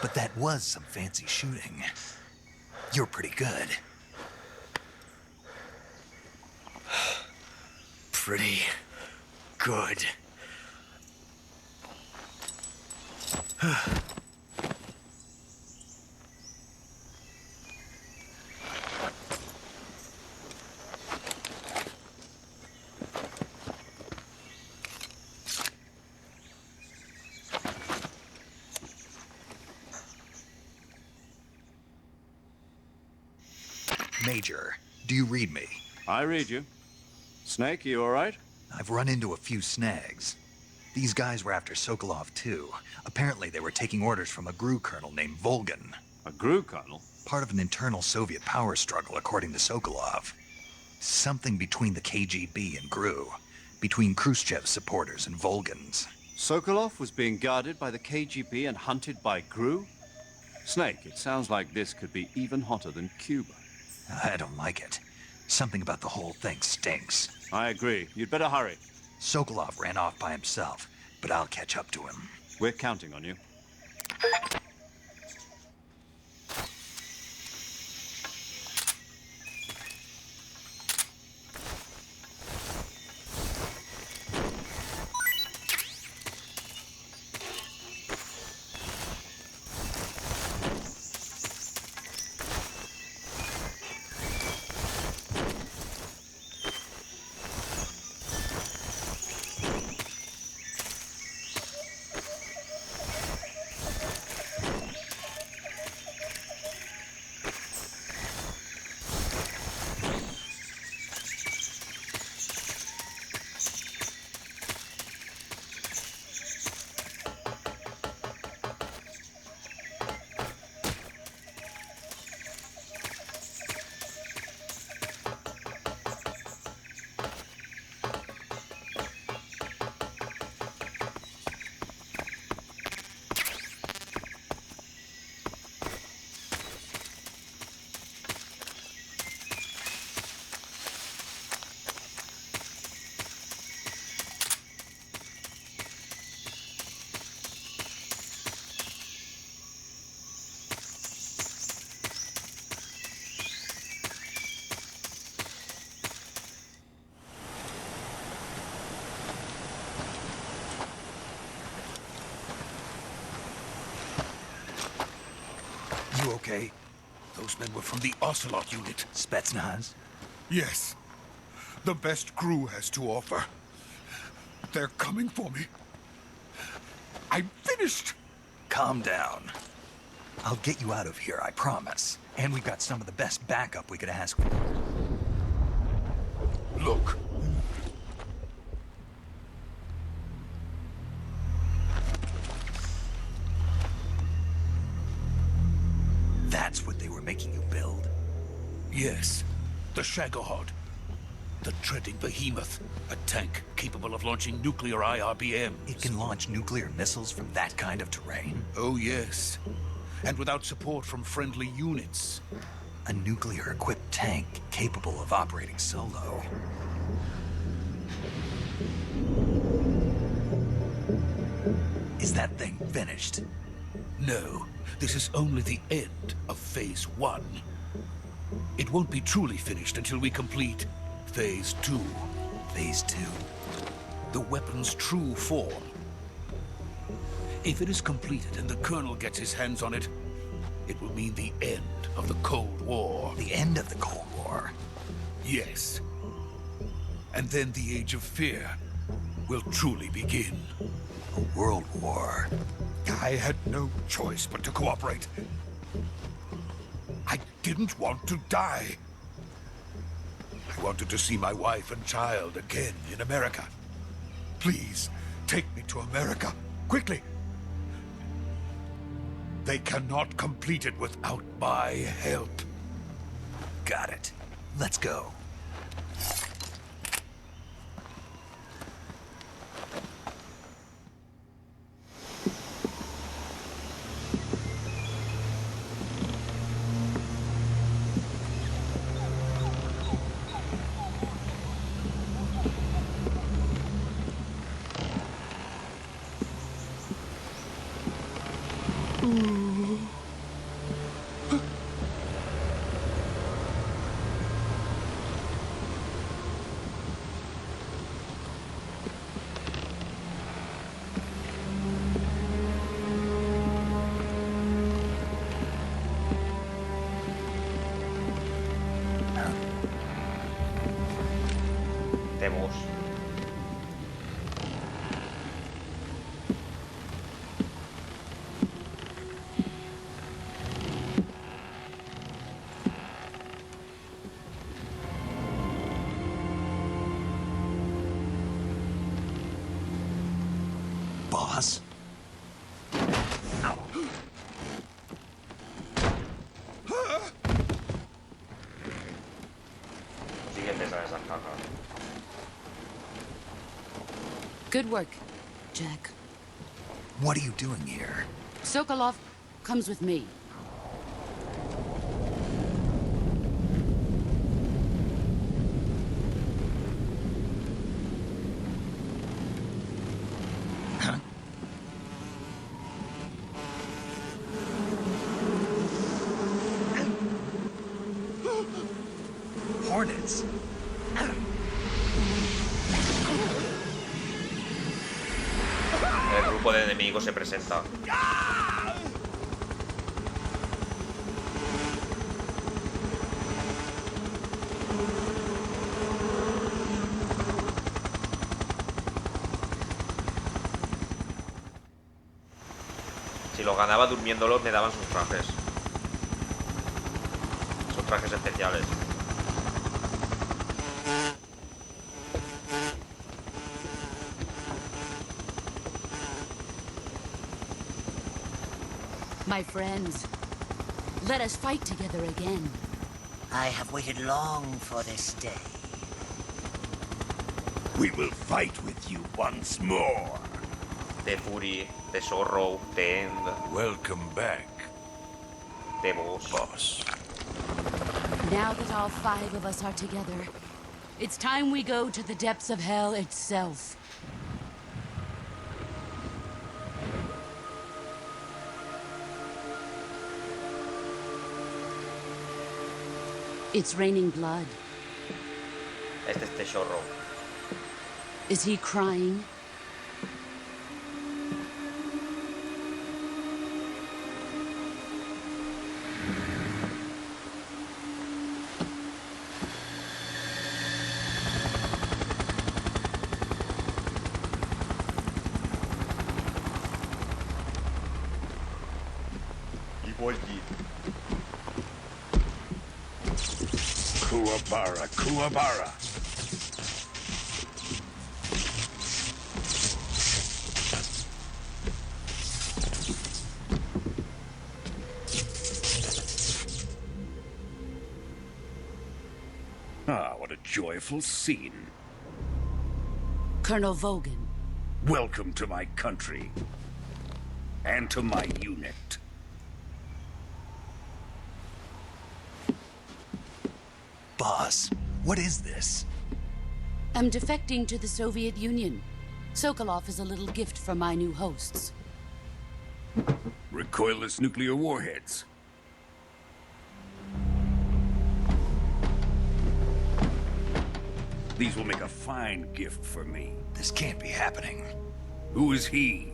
But that was some fancy shooting. You're pretty good.
Pretty good.
Major, do you read me?
I read you. Snake, you all right?
I've run into a few snags. These guys were after Sokolov too. Apparently they were taking orders from a GRU colonel named Volgan.
A GRU colonel?
Part of an internal Soviet power struggle, according to Sokolov. Something between the KGB and GRU. Between Khrushchev's supporters and Volgan's.
Sokolov was being guarded by the KGB and hunted by GRU? Snake, it sounds like this could be even hotter than Cuba.
I don't like it. Something about the whole thing stinks.
I agree. You'd better hurry.
Sokolov ran off by himself, but I'll catch up to him.
We're counting on you.
You okay?
Those men were from the Ocelot unit.
Spetsnaz?
Yes. The best GRU has to offer. They're coming for me. I'm finished.
Calm down. I'll get you out of here, I promise. And we've got some of the best backup we could ask for.
Look.
That's what they were making you build?
Yes. The Shagohod. The treading behemoth. A tank capable of launching nuclear IRBMs.
It can launch nuclear missiles from that kind of terrain?
Oh, yes. And without support from friendly units.
A nuclear-equipped tank capable of operating solo. Is that thing finished?
No. This is only the end of Phase 1. It won't be truly finished until we complete Phase 2.
Phase 2?
The weapon's true form. If it is completed and the Colonel gets his hands on it, it will mean the end of the Cold War.
The end of the Cold War?
Yes. And then the Age of Fear will truly begin.
A world war?
I had no choice but to cooperate. I didn't want to die. I wanted to see my wife and child again in America. Please, take me to America, quickly. They cannot complete it without my help.
Got it. Let's go.
Tenemos.
Boss?
Sigue pesada esa caja.
Good work, Jack.
What are you doing here?
Sokolov comes with me.
Hornets.
El grupo de enemigos se presenta. Si los ganaba durmiéndolos me daban sus trajes. Son trajes especiales.
My friends, let us fight together again.
I have waited long for this day.
We will fight with you once more.
De Fury, de Sorrow, de End.
Welcome back,
de Boss.
Now that all 5 of us are together, it's time we go to the depths of hell itself. It's raining blood.
Este es Tesorro.
Is he crying?
Kuwabara, Kuwabara. Ah, what a joyful scene.
Colonel Vogan.
Welcome to my country. And to my unit.
Boss, what is this?
I'm defecting to the Soviet Union. Sokolov is a little gift from my new hosts.
Recoilless nuclear warheads. These will make a fine gift for me.
This can't be happening.
Who is he?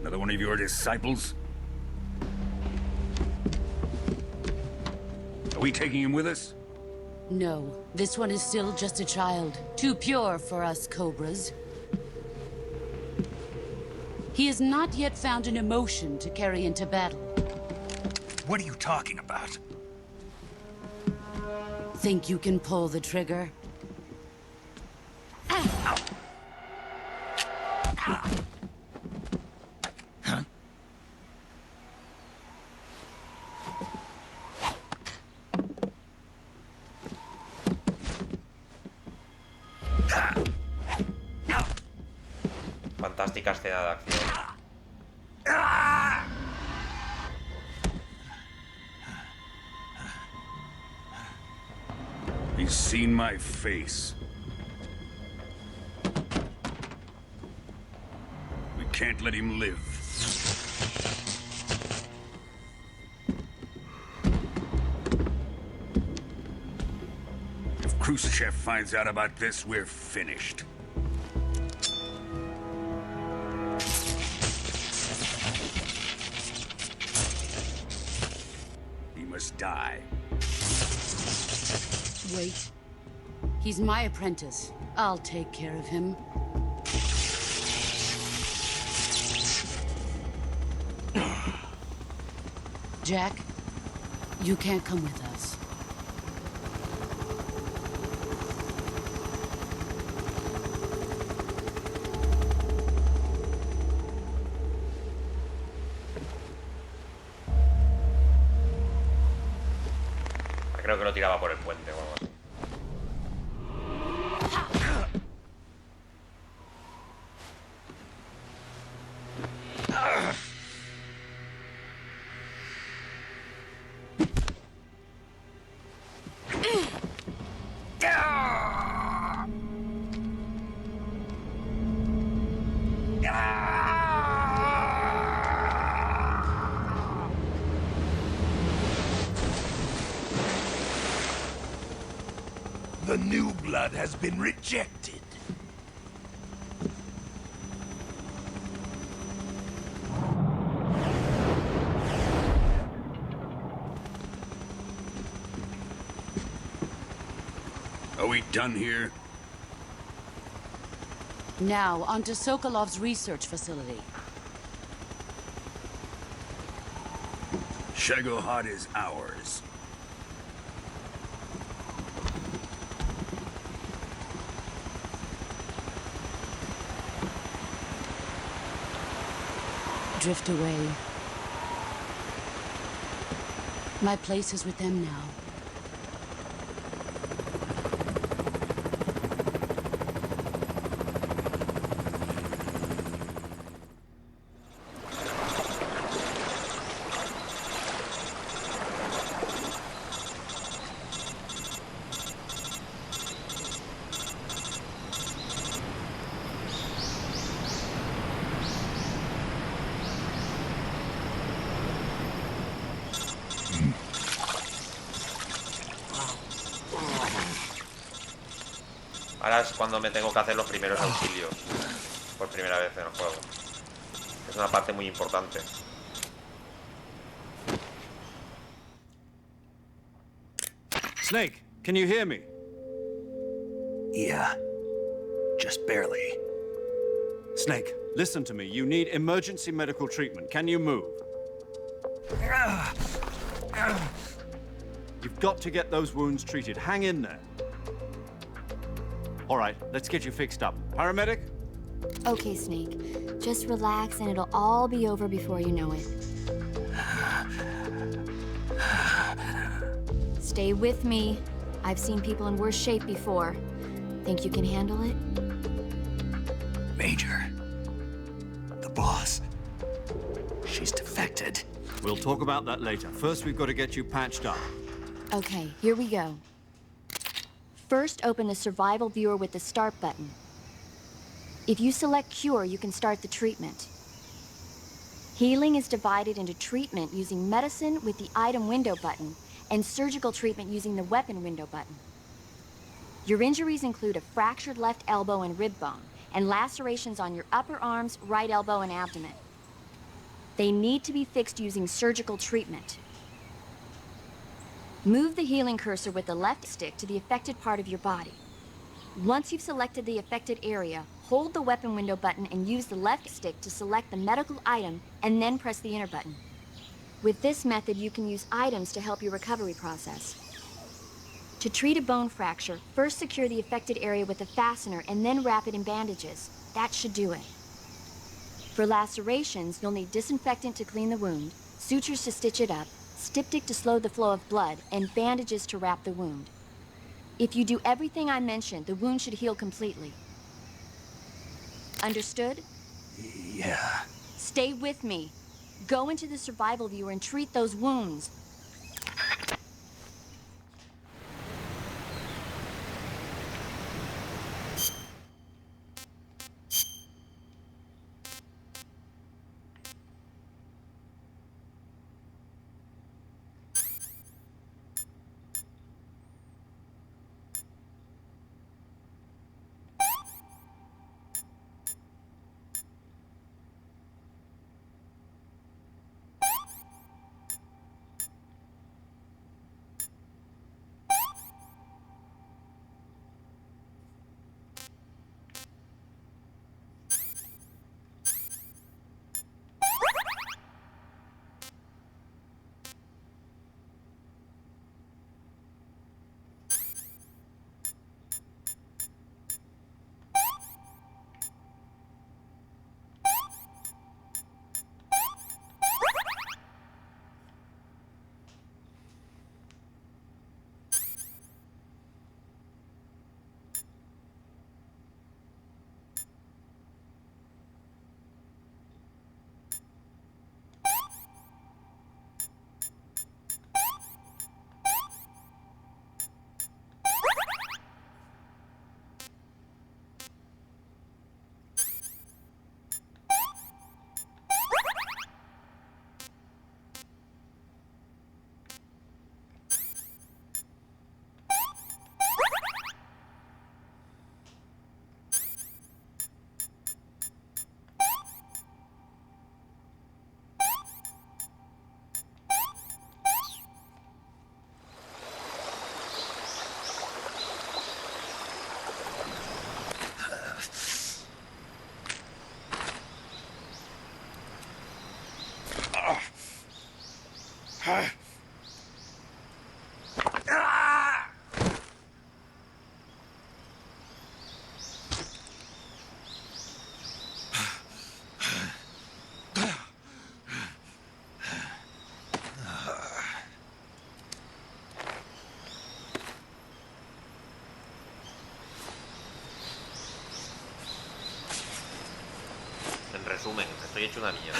Another one of your disciples? Are we taking him with us?
No, this one is still just a child. Too pure for us Cobras. He has not yet found an emotion to carry into battle.
What are you talking about?
Think you can pull the trigger?
Huh?
Fantástica escena de acción.
He's seen my face. We can't let him live. If Khrushchev finds out about this, we're finished. He must die.
Wait. He's my apprentice. I'll take care of him. Jack, you can't come with us.
Creo que lo tiraba por el puente o algo así.
The new blood has been rejected. Are we done here?
Now, onto Sokolov's research facility.
Shagohod is ours.
Drift away. My place is with them now.
Ahora es cuando me tengo que hacer los primeros auxilios por primera vez en el juego. Es una parte muy importante.
Snake, can you hear me?
Yeah. Just barely.
Snake, listen to me. You need emergency medical treatment. Can you move? You've got to get those wounds treated. Hang in there. All right, let's get you fixed up. Paramedic?
Okay, Snake. Just relax and it'll all be over before you know it. Stay with me. I've seen people in worse shape before. Think you can handle it?
Major. The boss. She's defected.
We'll talk about that later. First, we've got to get you patched up.
Okay, here we go. First, open the survival viewer with the start button. If you select cure, you can start the treatment. Healing is divided into treatment using medicine with the item window button and surgical treatment using the weapon window button. Your injuries include a fractured left elbow and rib bone and lacerations on your upper arms, right elbow, and abdomen. They need to be fixed using surgical treatment. Move the healing cursor with the left stick to the affected part of your body. Once you've selected the affected area, hold the weapon window button and use the left stick to select the medical item and then press the enter button. With this method, you can use items to help your recovery process. To treat a bone fracture, first secure the affected area with a fastener and then wrap it in bandages. That should do it. For lacerations, you'll need disinfectant to clean the wound, sutures to stitch it up, styptic to slow the flow of blood, and bandages to wrap the wound. If you do everything I mentioned, the wound should heal completely. Understood?
Yeah.
Stay with me. Go into the survival viewer and treat those wounds.
En resumen, estoy hecho una mierda.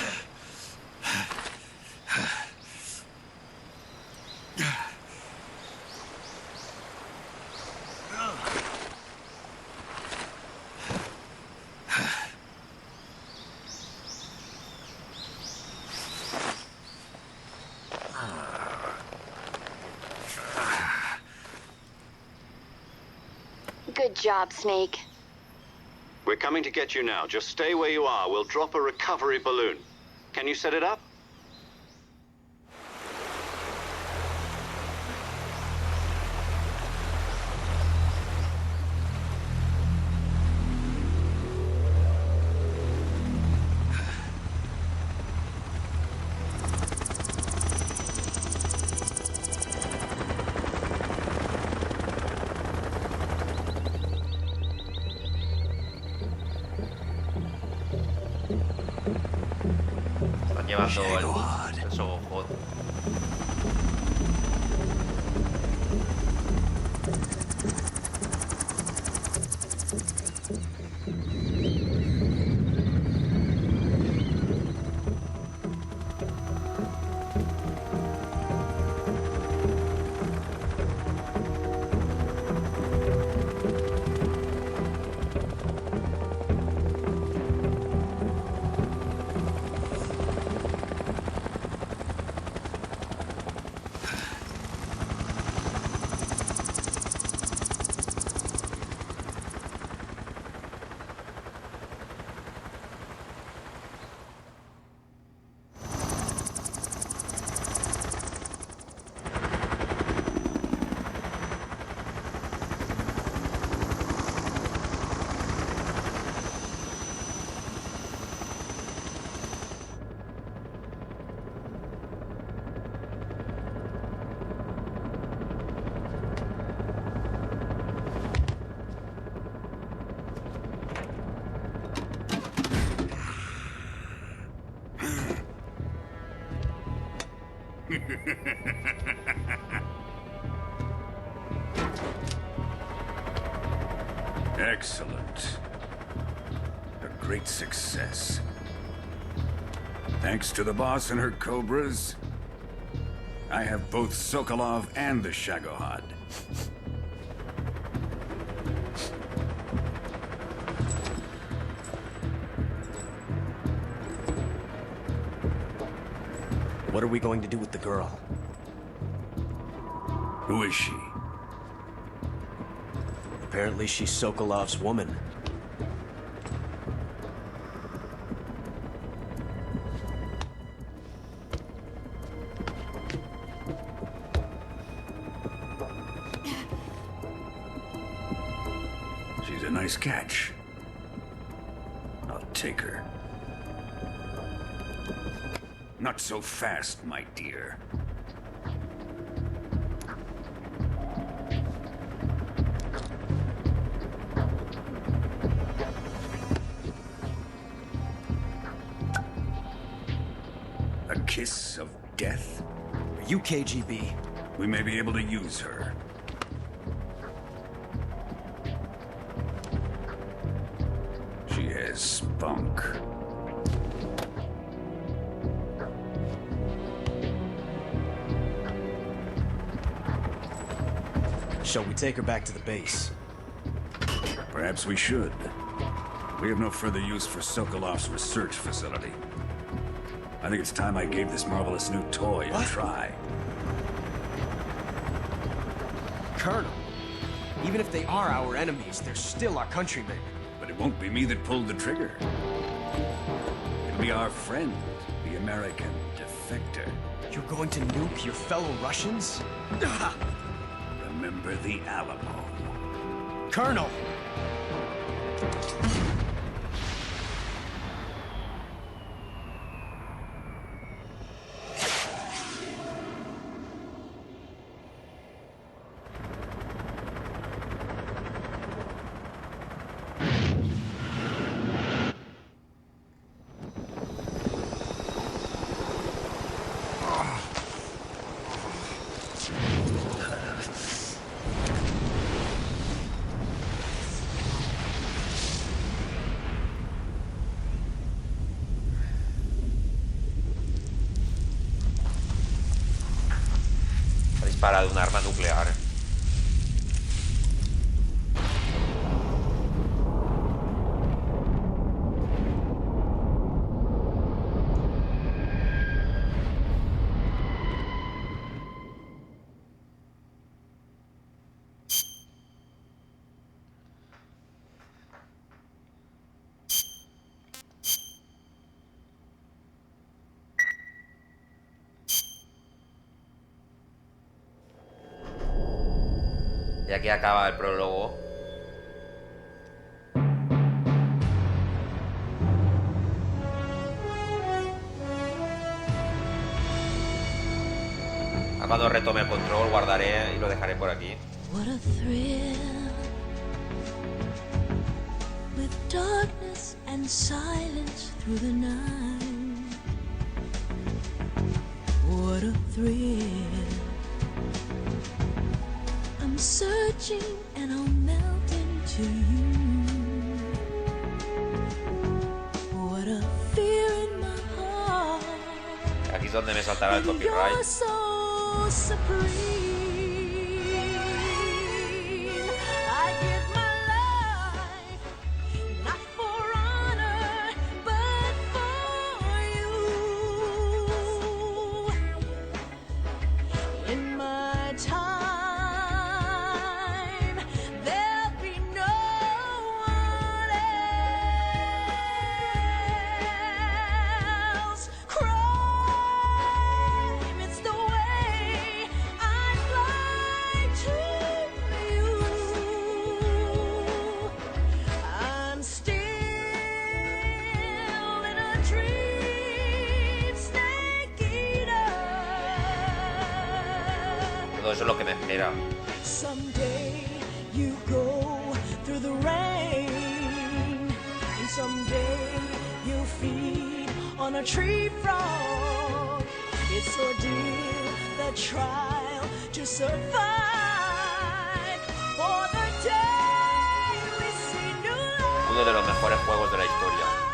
Good job, Snake.
We're coming to get you now. Just stay where you are. We'll drop a recovery balloon. Can you set it up?
Están llevando el sogo.
Excellent. A great success. Thanks to the boss and her cobras, I have both Sokolov and the Shagohod.
What are we going to do with the girl?
Who is she?
Apparently she's Sokolov's woman.
She's a nice catch. I'll take her. Not so fast, my dear. A kiss of death?
Are you KGB?
We may be able to use her. She has spunk.
Shall we take her back to the base?
Perhaps we should. We have no further use for Sokolov's research facility. I think it's time I gave this marvelous new toy a try.
Colonel, even if they are our enemies, they're still our countrymen.
But it won't be me that pulled the trigger. It'll be our friend, the American defector.
You're going to nuke your fellow Russians?
Remember the Alamo.
Colonel!
Dispara de un arma nuclear. Y aquí acaba el prólogo. Cuando retome el control guardaré y lo dejaré por aquí.
What a thrill, with darkness and silence through the night. What a thrill, I'm searching and I'll melt into you. What a fear in my heart.
Aquí es donde me saltará el copyright.
You're so supreme. I give my life, not for honor, but for you. In my time, there'll be no one else. Crime, it's the way I fly to you. I'm still in a dream, snake eater.
Todo eso es lo que me espera.
Someday you go through the rain, and someday you feed on a tree frog. It's ordeal a trial to survive. For the day we see new life.
Uno de los mejores juegos de la historia.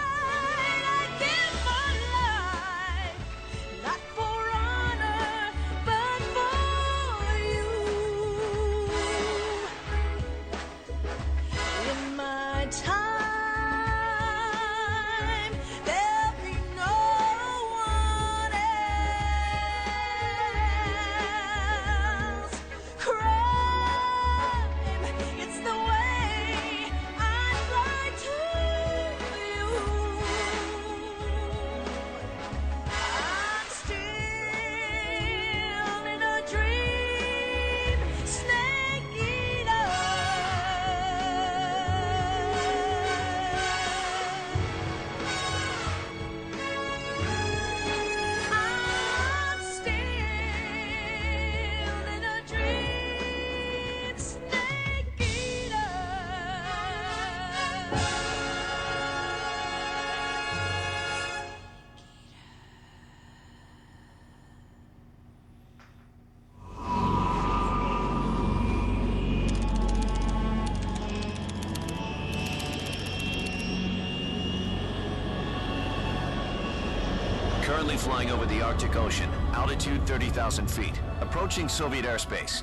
Currently flying over the Arctic Ocean, altitude 30,000 feet, approaching Soviet airspace.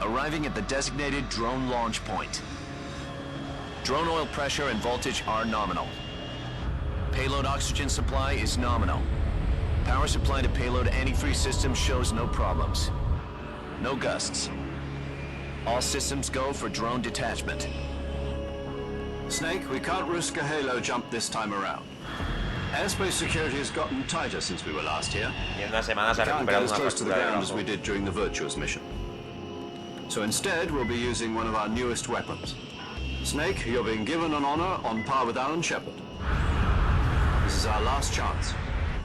Arriving at the designated drone launch point. Drone oil pressure and voltage are nominal. Payload oxygen supply is nominal. Power supply to payload antifreeze system shows no problems. No gusts. All systems go for drone detachment.
Snake, we can't risk a halo jump this time around. Airspace security has gotten tighter since we were last here.
Y en una semana se ha
Can't get
recuperado
as
una
close to the
fractura de
ground as
brazo.
we did during the Virtuous mission. So instead, we'll be using one of our newest weapons. Snake, you're being given an honor on par with Alan Shepard. This is our last chance.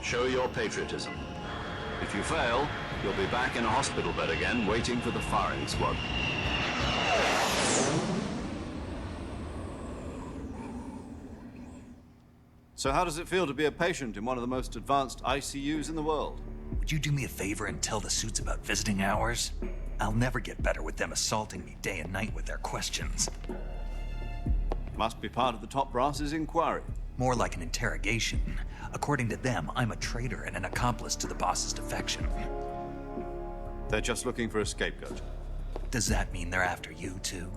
Show your patriotism. If you fail, you'll be back in a hospital bed again, waiting for the firing squad. So how does it feel to be a patient in one of the most advanced ICUs in the world?
Would you do me a favor and tell the suits about visiting hours? I'll never get better with them assaulting me day and night with their questions.
Must be part of the top brass's inquiry.
More like an interrogation. According to them, I'm a traitor and an accomplice to the boss's defection.
They're just looking for a scapegoat.
Does that mean they're after you, too?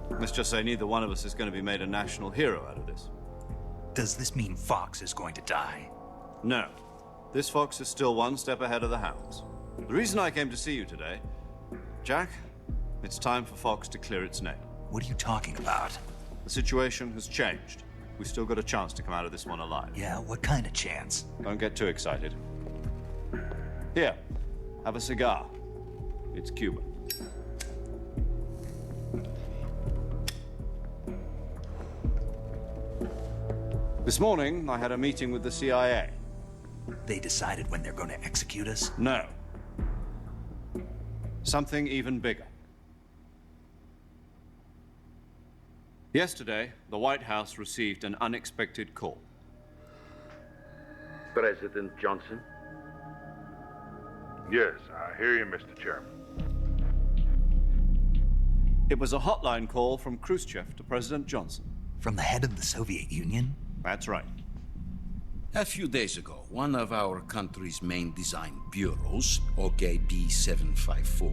Let's just say neither one of us is going to be made a national hero out of this.
Does this mean Fox is going to die?
No. This fox is still one step ahead of the hounds. The reason I came to see you today, Jack, it's time for Fox to clear its name.
What are you talking about?
The situation has changed. We've still got a chance to come out of this one alive.
Yeah, what kind of chance?
Don't get too excited. Here, have a cigar. It's Cuban. This morning, I had a meeting with the CIA.
They decided when they're going to execute us?
No. Something even bigger. Yesterday, the White House received an unexpected call.
President Johnson?
Yes, I hear you, Mr. Chairman.
It was a hotline call from Khrushchev to President Johnson.
From the head of the Soviet Union?
That's right.
A few days ago, one of our country's main design bureaus, OKB 754,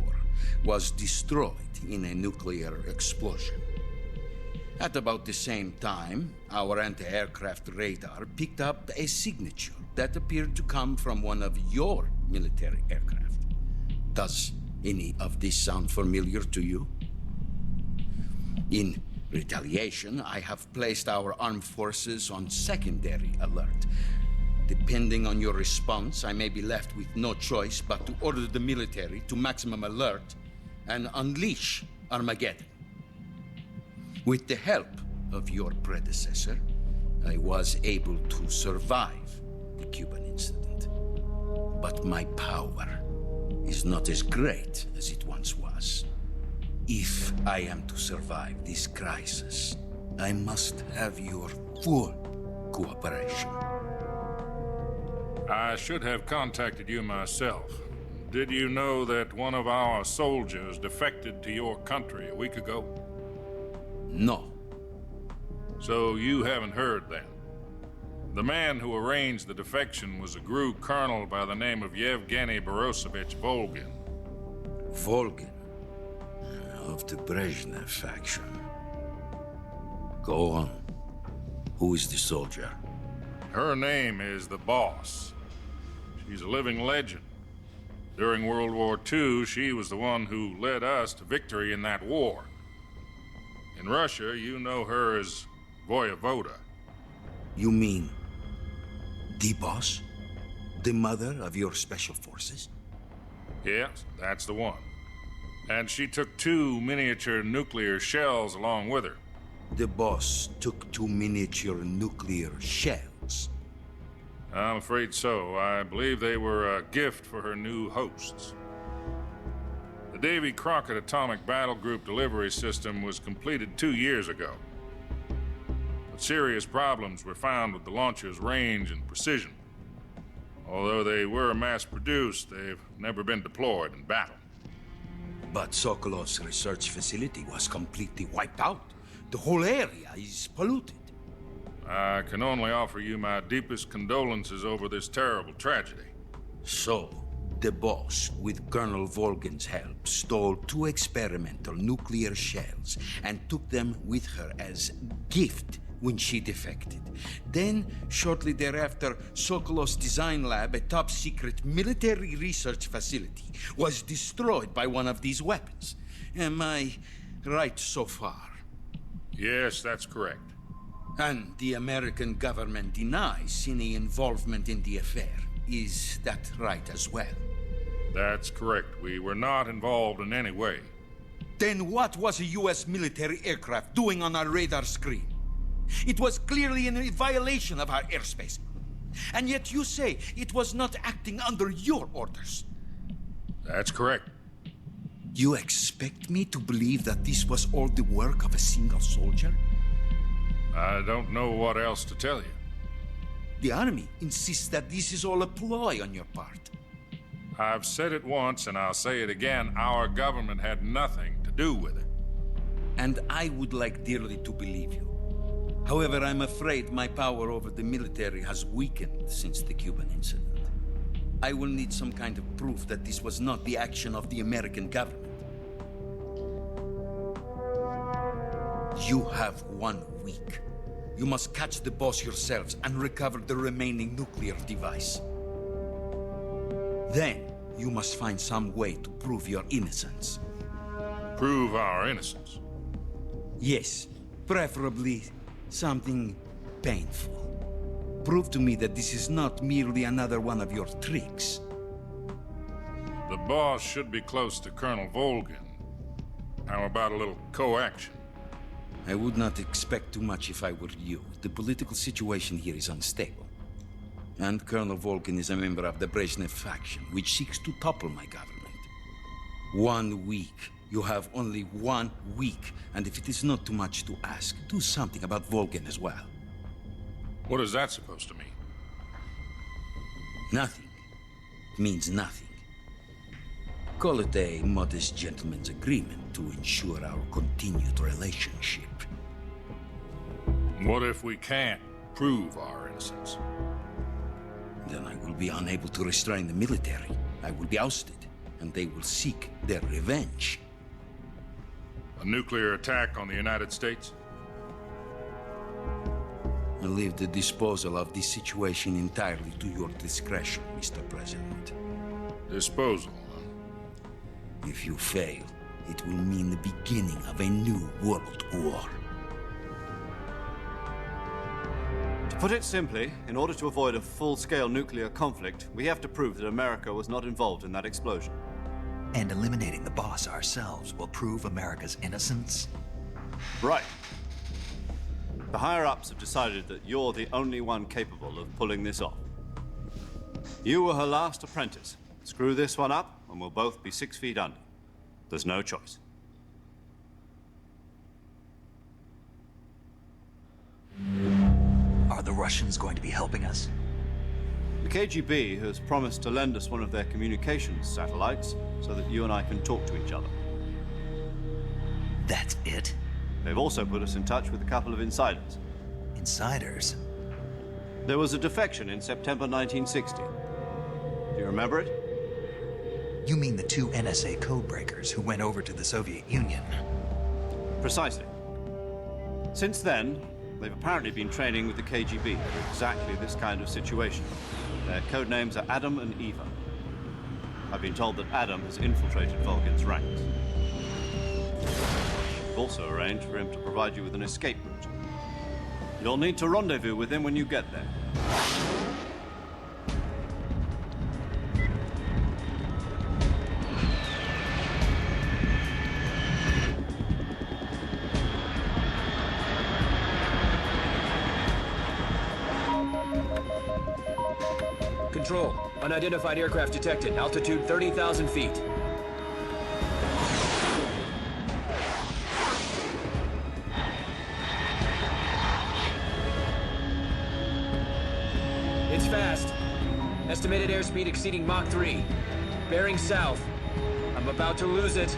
was destroyed in a nuclear explosion. At about the same time, our anti-aircraft radar picked up a signature that appeared to come from one of your military aircraft. Does any of this sound familiar to you? In retaliation, I have placed our armed forces on secondary alert. Depending on your response, I may be left with no choice but to order the military to maximum alert and unleash Armageddon. With the help of your predecessor, I was able to survive the Cuban incident. But my power is not as great as it once was. If I am to survive this crisis, I must have your full cooperation.
I should have contacted you myself,
Did you know that one of our soldiers defected to your country a week ago?
No.
So you haven't heard then. The man who arranged the defection was a GRU colonel by the name of Yevgeny Borosovich Volgin.
Volgin? Of the Brezhnev faction. Go on. Who is the soldier?
Her name is the Boss. She's a living legend. During World War II, she was the one who led us to victory in that war. In Russia, you know her as Voyevoda.
You mean the Boss? The mother of your special forces?
Yes, that's the one. And she took 2 miniature nuclear shells along with her.
The Boss took 2 miniature nuclear shells?
I'm afraid so. I believe they were a gift for her new hosts. The Davy Crockett Atomic Battle Group delivery system was completed 2 years ago. But serious problems were found with the launcher's range and precision. Although they were mass-produced, they've never been deployed in battle.
But Sokolov's research facility was completely wiped out. The whole area is polluted.
I can only offer you my deepest condolences over this terrible tragedy.
So, the Boss, with Colonel Volgin's help, stole 2 experimental nuclear shells and took them with her as gift when she defected. Then, shortly thereafter, Sokolov's design lab, a top-secret military research facility, was destroyed by one of these weapons. Am I right so far?
Yes, that's correct.
And the American government denies any involvement in the affair. Is that right as well?
That's correct. We were not involved in any way.
Then what was a U.S. military aircraft doing on our radar screen? It was clearly in violation of our airspace. And yet you say it was not acting under your orders.
That's correct.
You expect me to believe that this was all the work of a single soldier?
I don't know what else to tell you.
The army insists that this is all a ploy on your part.
I've said it once and I'll say it again. Our government had nothing to do with it.
And I would like dearly to believe you. However, I'm afraid my power over the military has weakened since the Cuban incident. I will need some kind of proof that this was not the action of the American government. You have 1 week. You must catch the Boss yourselves and recover the remaining nuclear device. Then, you must find some way to prove your innocence.
Prove our innocence?
Yes, preferably something painful. Prove to me that this is not merely another one of your tricks.
The Boss should be close to Colonel Volgin. How about a little co-action?
I would not expect too much if I were you. The political situation here is unstable. And Colonel Volgin is a member of the Brezhnev faction, which seeks to topple my government. 1 week. You have only 1 week. And if it is not too much to ask, do something about Volgin as well.
What is that supposed to mean?
Nothing. It means nothing. Call it a modest gentleman's agreement to ensure our continued relationship.
What if we can't prove our innocence?
Then I will be unable to restrain the military. I will be ousted, and they will seek their revenge.
A nuclear attack on the United States?
I leave the disposal of this situation entirely to your discretion, Mr. President.
Disposal, huh?
If you fail, it will mean the beginning of a new world war.
To put it simply, in order to avoid a full-scale nuclear conflict, we have to prove that America was not involved in that explosion.
And eliminating the Boss ourselves will prove America's innocence?
Right. The higher-ups have decided that you're the only one capable of pulling this off. You were her last apprentice. Screw this one up, and we'll both be 6 feet under. There's no choice.
Are the Russians going to be helping us?
We KGB has promised to lend us one of their communications satellites so that you and I can talk to each other.
That's it?
They've also put us in touch with a couple of insiders.
Insiders?
There was a defection in September 1960. Do you remember it?
You mean the two NSA codebreakers who went over to the Soviet Union?
Precisely. Since then, they've apparently been training with the KGB for exactly this kind of situation. Their code names are Adam and Eva. I've been told that Adam has infiltrated Volgin's ranks. We've also arranged for him to provide you with an escape route. You'll need to rendezvous with him when you get there.
Control. Unidentified aircraft detected. Altitude 30,000 feet. It's fast. Estimated airspeed exceeding Mach 3. Bearing south. I'm about to lose it.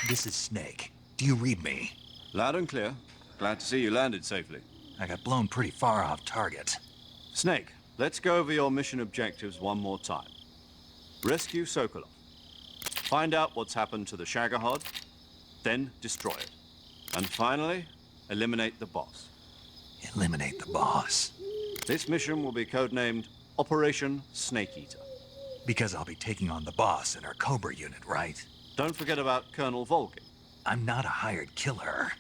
This is Snake. Do you read me?
Loud and clear. Glad to see you landed safely.
I got blown pretty far off target.
Snake, let's go over your mission objectives one more time. Rescue Sokolov. Find out what's happened to the Shagohod, then destroy it. And finally, eliminate the boss.
Eliminate the boss?
This mission will be codenamed Operation Snake Eater.
Because I'll be taking on the boss in our Cobra unit, right?
Don't forget about Colonel Volgin.
I'm not a hired killer.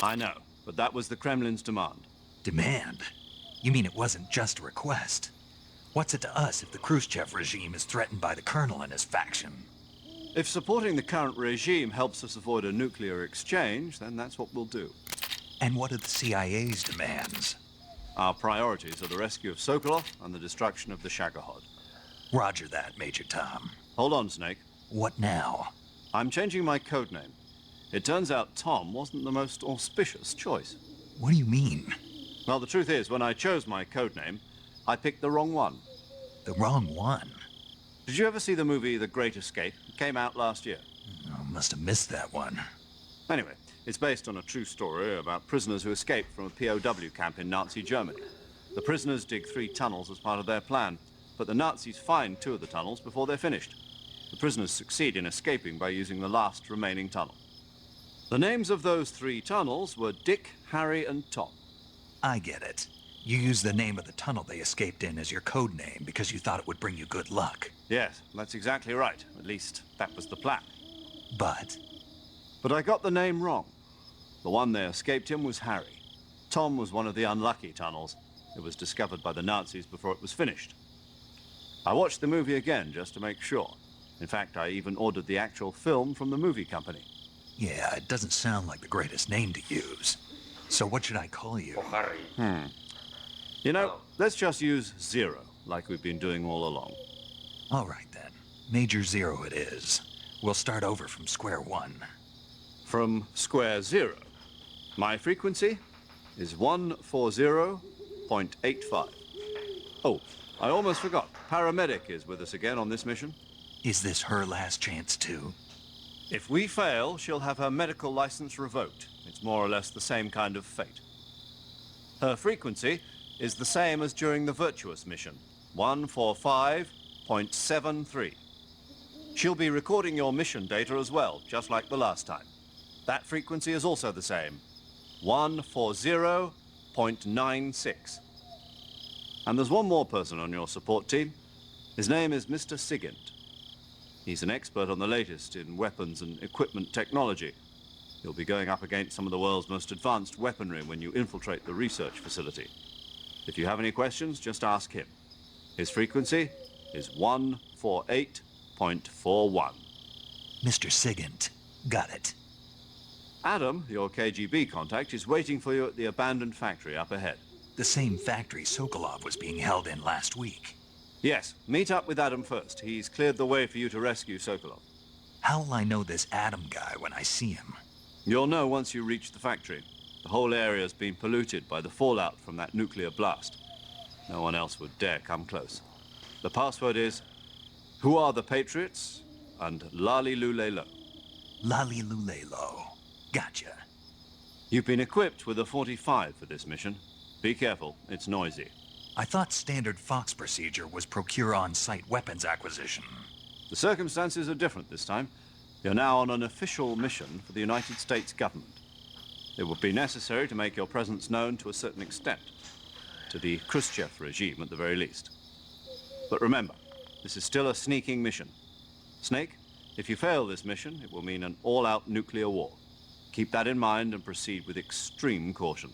I know, but that was the Kremlin's demand.
Demand? You mean it wasn't just a request? What's it to us if the Khrushchev regime is threatened by the Colonel and his faction?
If supporting the current regime helps us avoid a nuclear exchange, then that's what we'll do.
And what are the CIA's demands?
Our priorities are the rescue of Sokolov and the destruction of the Shagohod.
Roger that, Major Tom.
Hold on, Snake.
What now?
I'm changing my codename. It turns out Tom wasn't the most auspicious choice.
What do you mean?
Well, the truth is, when I chose my codename, I picked the wrong one.
The wrong one?
Did you ever see the movie The Great Escape? It came out last year.
I must have missed that one.
Anyway, it's based on a true story about prisoners who escaped from a POW camp in Nazi Germany. The prisoners dig 3 tunnels as part of their plan, but the Nazis find 2 of the tunnels before they're finished. The prisoners succeed in escaping by using the last remaining tunnel. The names of those 3 tunnels were Dick, Harry, and Tom.
I get it. You used the name of the tunnel they escaped in as your code name because you thought it would bring you good luck.
Yes, that's exactly right. At least, that was the plan.
But
I got the name wrong. The one they escaped in was Harry. Tom was one of the unlucky tunnels. It was discovered by the Nazis before it was finished. I watched the movie again just to make sure. In fact, I even ordered the actual film from the movie company.
yeah, it doesn't sound like the greatest name to use. So what should I call you?
Oh, Harry.
You know, let's just use Zero, like we've been doing all along.
All right, then. Major Zero it is. We'll start over from square one.
From square zero. My frequency? is 140.85. Oh, I almost forgot. Paramedic is with us again on this mission.
Is this her last chance too?
If we fail, she'll have her medical license revoked. It's more or less the same kind of fate. Her frequency is the same as during the Virtuous mission, 145.73. She'll be recording your mission data as well, just like the last time. That frequency is also the same, 140.96. And there's one more person on your support team. His name is Mr. Sigint. He's an expert on the latest in weapons and equipment technology. You'll be going up against some of the world's most advanced weaponry when you infiltrate the research facility. If you have any questions, just ask him. His frequency is 148.41.
Mr. Sigint. Got it.
Adam, your KGB contact, is waiting for you at the abandoned factory up ahead.
The same factory Sokolov was being held in last week.
Yes, meet up with Adam first. He's cleared the way for you to rescue Sokolov.
How'll I know this Adam guy when I see him?
You'll know once you reach the factory. The whole area's been polluted by the fallout from that nuclear blast. No one else would dare come close. The password is, "Who are the Patriots?" and "Lali Lule Lo."
Lali Lule Lo. Gotcha.
You've been equipped with a 45 for this mission. Be careful, it's noisy.
I thought standard Fox procedure was procure on-site weapons acquisition.
The circumstances are different this time. You're now on an official mission for the United States government. It would be necessary to make your presence known to a certain extent, to the Khrushchev regime at the very least. But remember, this is still a sneaking mission. Snake, if you fail this mission, it will mean an all-out nuclear war. Keep that in mind and proceed with extreme caution.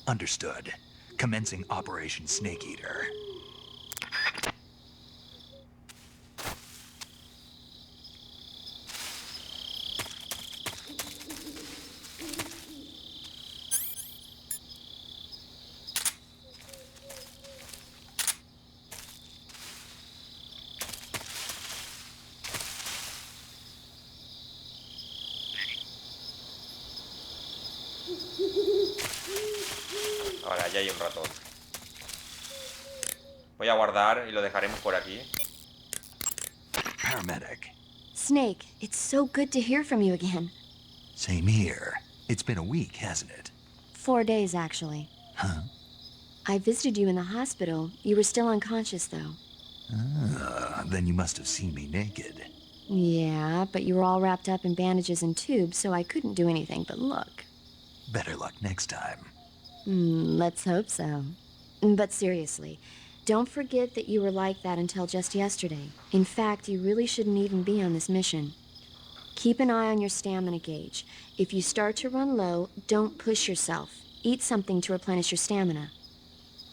Understood. Commencing Operation Snake Eater.
Vale, allá hay un ratón. Voy a guardar y lo dejaremos por aquí.
Paramedic.
Snake, it's so good to hear from you again.
Same here. It's been a week, hasn't it?
4 days, actually.
Huh?
I visited you in the hospital. You were still unconscious, though.
Then you must have seen me naked.
Yeah, but you were all wrapped up in bandages and tubes, so I couldn't do anything but look.
Better luck next time.
Let's hope so. But seriously, don't forget that you were like that until just yesterday. In fact, you really shouldn't even be on this mission. Keep an eye on your stamina gauge. If you start to run low, don't push yourself. Eat something to replenish your stamina.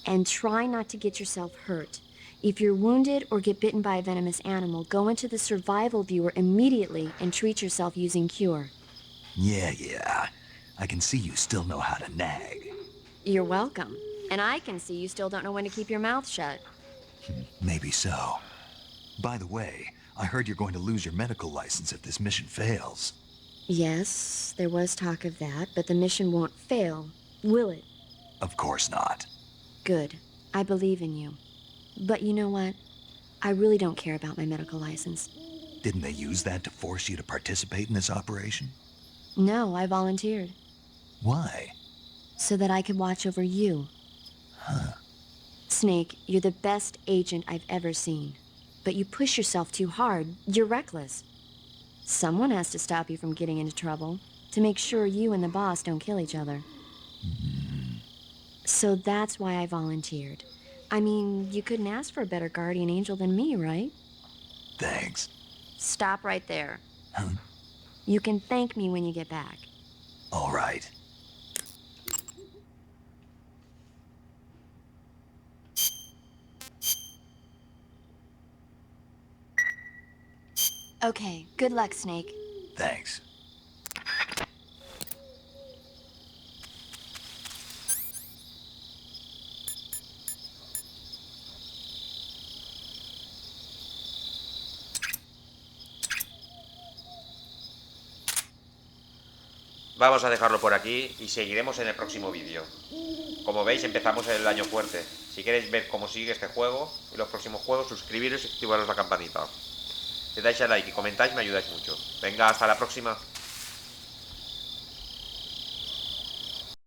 And try not to get yourself hurt. If you're wounded or get bitten by a venomous animal, go into the survival viewer immediately and treat yourself using Cure.
Yeah. I can see you still know how to nag.
You're welcome. And I can see you still don't know when to keep your mouth shut.
Maybe so. By the way, I heard you're going to lose your medical license if this mission fails.
Yes, there was talk of that, but the mission won't fail, will it?
Of course not.
Good. I believe in you. But you know what? I really don't care about my medical license.
Didn't they use that to force you to participate in this operation?
No, I volunteered.
Why?
So that I could watch over you.
Huh.
Snake, you're the best agent I've ever seen. But you push yourself too hard. You're reckless. Someone has to stop you from getting into trouble, to make sure you and the boss don't kill each other. So that's why I volunteered. I mean, you couldn't ask for a better guardian angel than me, right?
Thanks.
Stop right there.
Huh?
You can thank me when you get back.
All right.
Okay, good luck, Snake.
Thanks.
Vamos a dejarlo por aquí y seguiremos en el próximo vídeo. Como veis, empezamos el año fuerte. Si queréis ver cómo sigue este juego y los próximos juegos, suscribiros y activaros la campanita. Si dais a like y comentáis me ayudáis mucho. Venga, hasta la próxima.